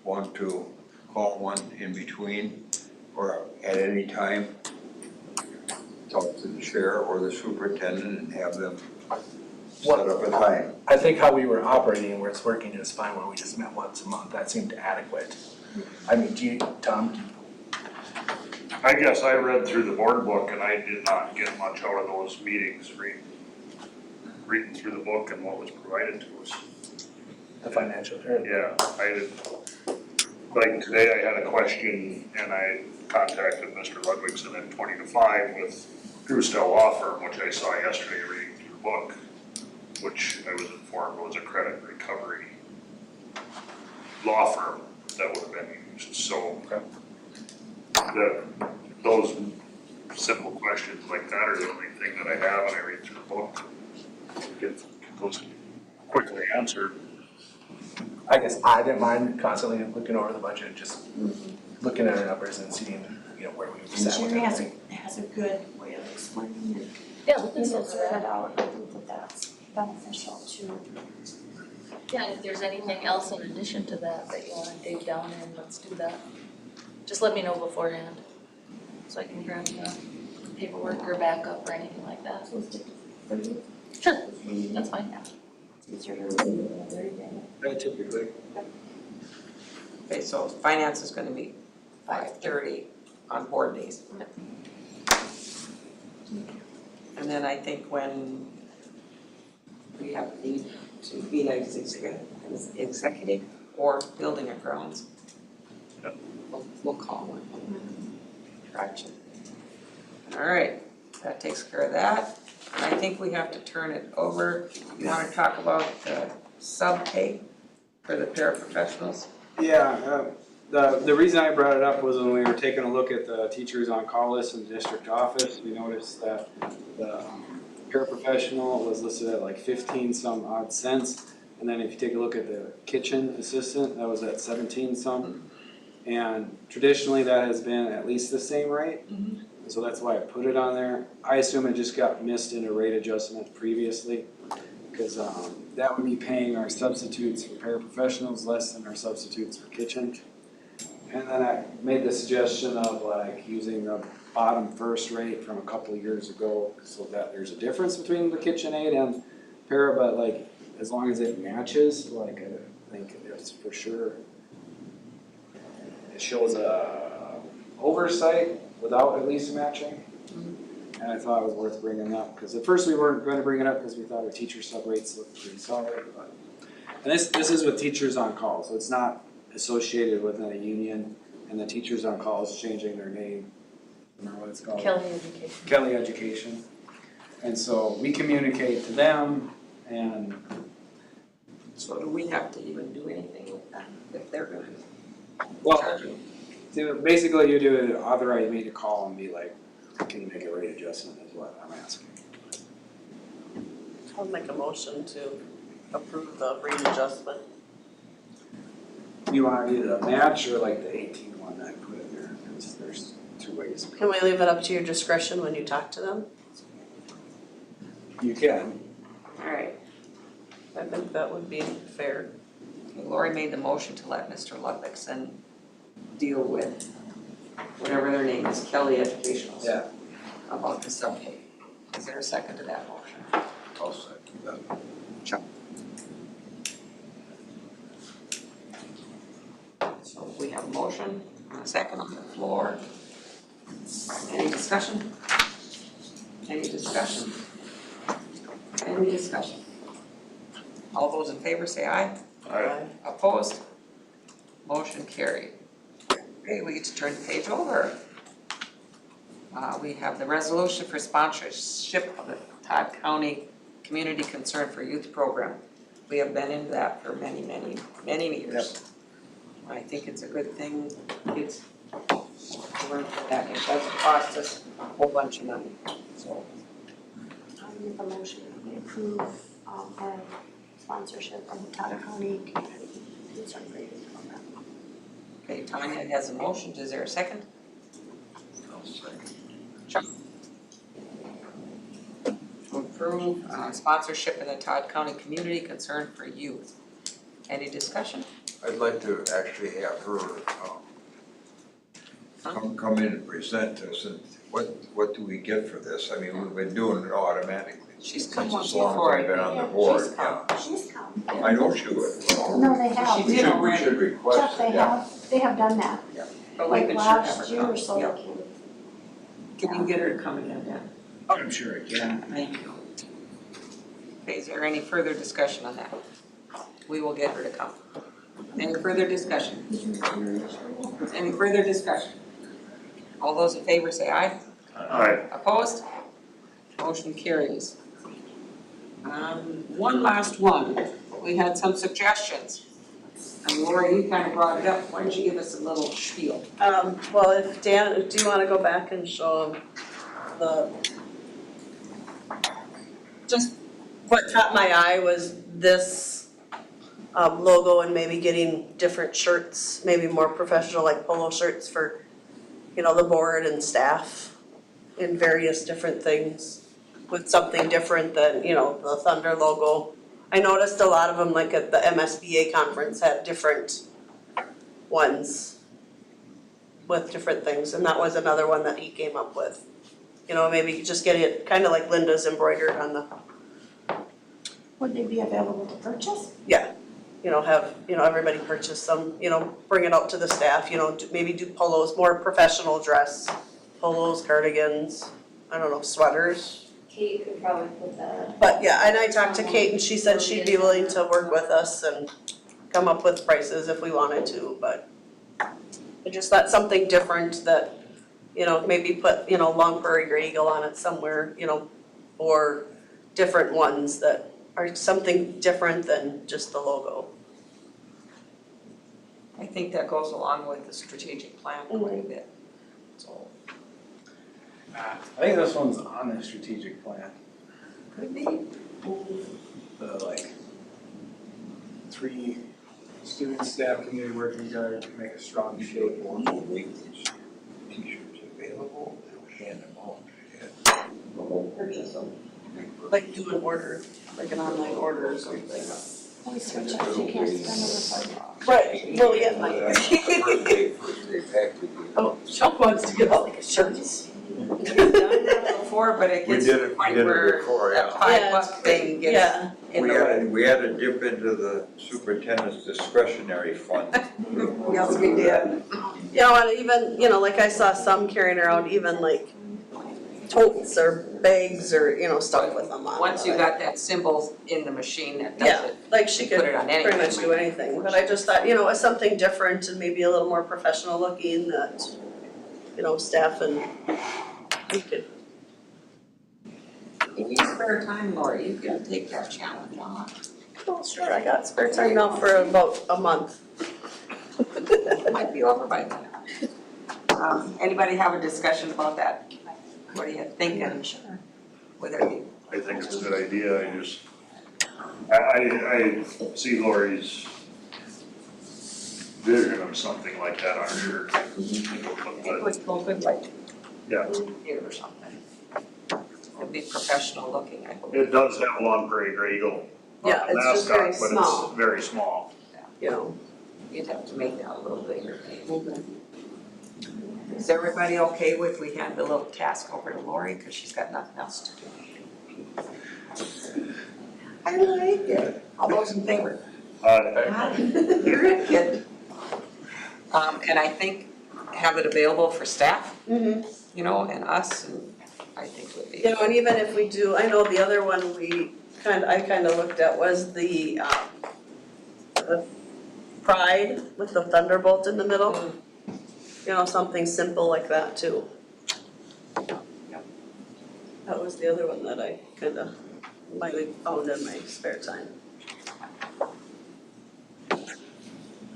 want to call one in between or at any time, talk to the chair or the superintendent and have them set up a time. I think how we were operating, where it's working just fine, where we just met once a month, that seemed adequate. I mean, Tom? I guess I read through the board book and I did not get much out of those meetings, reading through the book and what was provided to us. The financial period? Yeah, I did, like today I had a question and I contacted Mr. Ludwigson at 20 to 5 with Drewstell Law Firm, which I saw yesterday reading through the book, which I was informed was a credit recovery law firm that would have been used, so. Those simple questions like that are the only thing that I have when I read through the book. get those quickly answered. I guess I didn't mind constantly looking over the budget, just looking at our numbers and seeing, where we And sat with Sherry everything. has a good way of explaining it. Yeah, we can Things sort that through sort that. it out, I think that that's beneficial too. Yeah, and if there's anything else in addition to that that you wanna dig down in, let's do that. Just let me know beforehand, so I can grab the paperwork or backup or anything like that. So stick to 30. Sure, that's fine. It's easier to review it every day. Typically. Okay, so finance is gonna be 5:30 on board days. And then I think when we have need to be like executive or building and grounds, we'll call one. Gotcha. All right, that takes care of that. And I think we have to turn it over. You wanna talk about the sub-pay for the paraprofessionals? Yeah, the reason I brought it up was when we were taking a look at the teachers on call list in the district office, we noticed that the paraprofessional was listed at like 15 some odd cents. And then if you take a look at the kitchen assistant, that was at 17 some. And traditionally that has been at least the same rate. So that's why I put it on there. I assume it just got missed in a rate adjustment previously. Because that would be paying our substitutes for paraprofessionals less than our substitutes for kitchen. And then I made the suggestion of like using the bottom first rate from a couple of years ago so that there's a difference between the kitchen aide and para, but like as long as it matches, like I think it's for sure. It shows a oversight without at least matching. And I thought it was worth bringing up, because at first we weren't going to bring it up because we thought our teacher sub rates looked pretty solid. But, and this is with teachers on call, so it's not associated with a union, and the teachers on call is changing their name. Remember what it's called? Kelly Education. Kelly Education. And so we communicate to them, and So do we have to even do anything with them if they're gonna well, charge you? so basically you do it, authorize me to call and be like, can you make a rate adjustment is what I'm asking. I'll make a motion to approve the rate adjustment. You want to do the match or like the 18 one that I put in there? Because there's two ways. Can we leave it up to your discretion when you talk to them? You can. All right, I think that would be fair. Lori made the motion to let Mr. Ludvigsen deal with whatever their name is, Kelly Educational. Yeah. About the sub-pay. Is there a second to that motion? I'll second that. So we have a motion and a second on the floor. Any discussion? Any discussion? Any discussion? All those in favor say aye. Aye. Opposed? Motion carried. Okay, we get to turn the page over. We have the resolution for sponsorship of the Todd County Community Concern for Youth Program. We have been into that for many, many, many years. I think it's a good thing, kids learn from that, it doesn't cost us a whole bunch of money, so. I'll make a motion that we approve our sponsorship of the Tata County Community Concern for Youth Program. Okay, Tanya has a motion, is there a second? I'll second. Chuck. To approve sponsorship in the Todd County Community Concern for Youth. Any discussion? I'd like to actually have her come in and present to us, and what do we get for this? I mean, we've been doing it automatically. She's come Since once as long before, as I've been on the Yeah, board, she's yeah. She's come. I know she would. No, they have. She did We should request Jeff, it, they yeah. have done that, but we like can sure have her last year come. or so, Yeah. they Can you get her to come again, Dan? I'm sure it can. Thank you. Okay, is there any further discussion on that? We will get her to come. Any further discussion? Any further discussion? All those in favor say aye. Aye. Opposed? Motion carries. One last one. We had some suggestions. And Laura, you kind of brought it up. Why don't you give us a little spiel? Well, if Dan, do you wanna go back and show them the, Just what caught my eye was this logo and maybe getting different shirts, maybe more professional, like polo shirts for, you know, the board and staff in various different things with something different than, you know, the Thunder logo. I noticed a lot of them, like at the MSBA conference, had different ones with different things, and that was another one that he came up with. You know, maybe just getting it kind of like Linda's embroidered on the, Would they be available to purchase? you know, have, you know, everybody purchase some, you know, bring it out to the staff, you know, maybe do polos, more professional dress, polos, cardigans, I don't know, sweaters. Kate could probably put that. But yeah, and I talked to Kate and she said she'd be willing to work with us and come up with prices if we wanted to, but I just thought something different that, you know, maybe put, you know, Long Prairie Grey Eagle on it somewhere, you know, or different ones that are something different than just the logo. I think that goes along with the strategic plan quite a bit, so. I think this one's on the strategic plan. Could be. The like 3 student, staff, community working together to make a strong shape. Make these t-shirts available, they'll hand them out. Purchase them. Like do an order, like an online order or something. We switch out, you can't spend over $5. Right, well, yeah, like. First day packed with you. Oh, Chuck wants to give out like a shirt. We've done that before, but it We gets did to the it, we point did it where before, that yeah. $5 thing gets Yeah, in the way. We had to dip into the superintendent's discretionary fund. Yes, we did. you know, and even, you know, like I saw some carrying around even like totes or bags or, you know, stuff with them on it. Once you got that symbol in the machine, that does Yeah, it. like she could Put it on pretty anything. much do anything, but I just thought, you know, it's something different and maybe a little more professional looking that, you know, staff and we could. In your spare time, Lori, you can take that challenge on. Oh, sure, I got spare time now for about a month. Might be over by then. Anybody have a discussion about that? What are you thinking? Sure. Whether you, I think it's a good idea, I see Lori's vision of something like that on her shirt. would look good like Yeah, here or something. It'd be professional looking, I believe. it does have a Long Prairie Grey Eagle Yeah, it's just very mascot, but small. it's very small. You know, You'd have to make that a little bigger. Is everybody okay with we hand the little task over to Lori, because she's got nothing else to do? I like it. All those in favor? You're it, kid. And I think have it available for staff, you know, and us, and I think would be. you know, and even if we do, I know the other one I kind of looked at was the Pride with the thunderbolt in the middle. You know, something simple like that too. That was the other one that I kind of might have found in my spare time.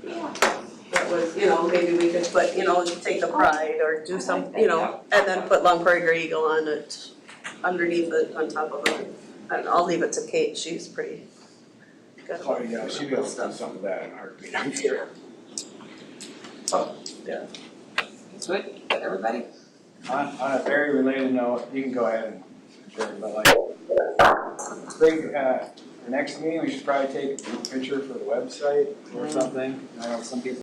That was, you know, maybe we could put, you know, take the Pride or do some, you know, and then put Long Prairie Grey Eagle on it, underneath it, on top of it. And I'll leave it to Kate, she's pretty good. Oh yeah, she'd be able to do some of that in a heartbeat, I'm sure. Yeah. Good, everybody? On a very related note, you can go ahead and adjourn, but like, bring, the next meeting, we should probably take a picture for the website or something. I know some people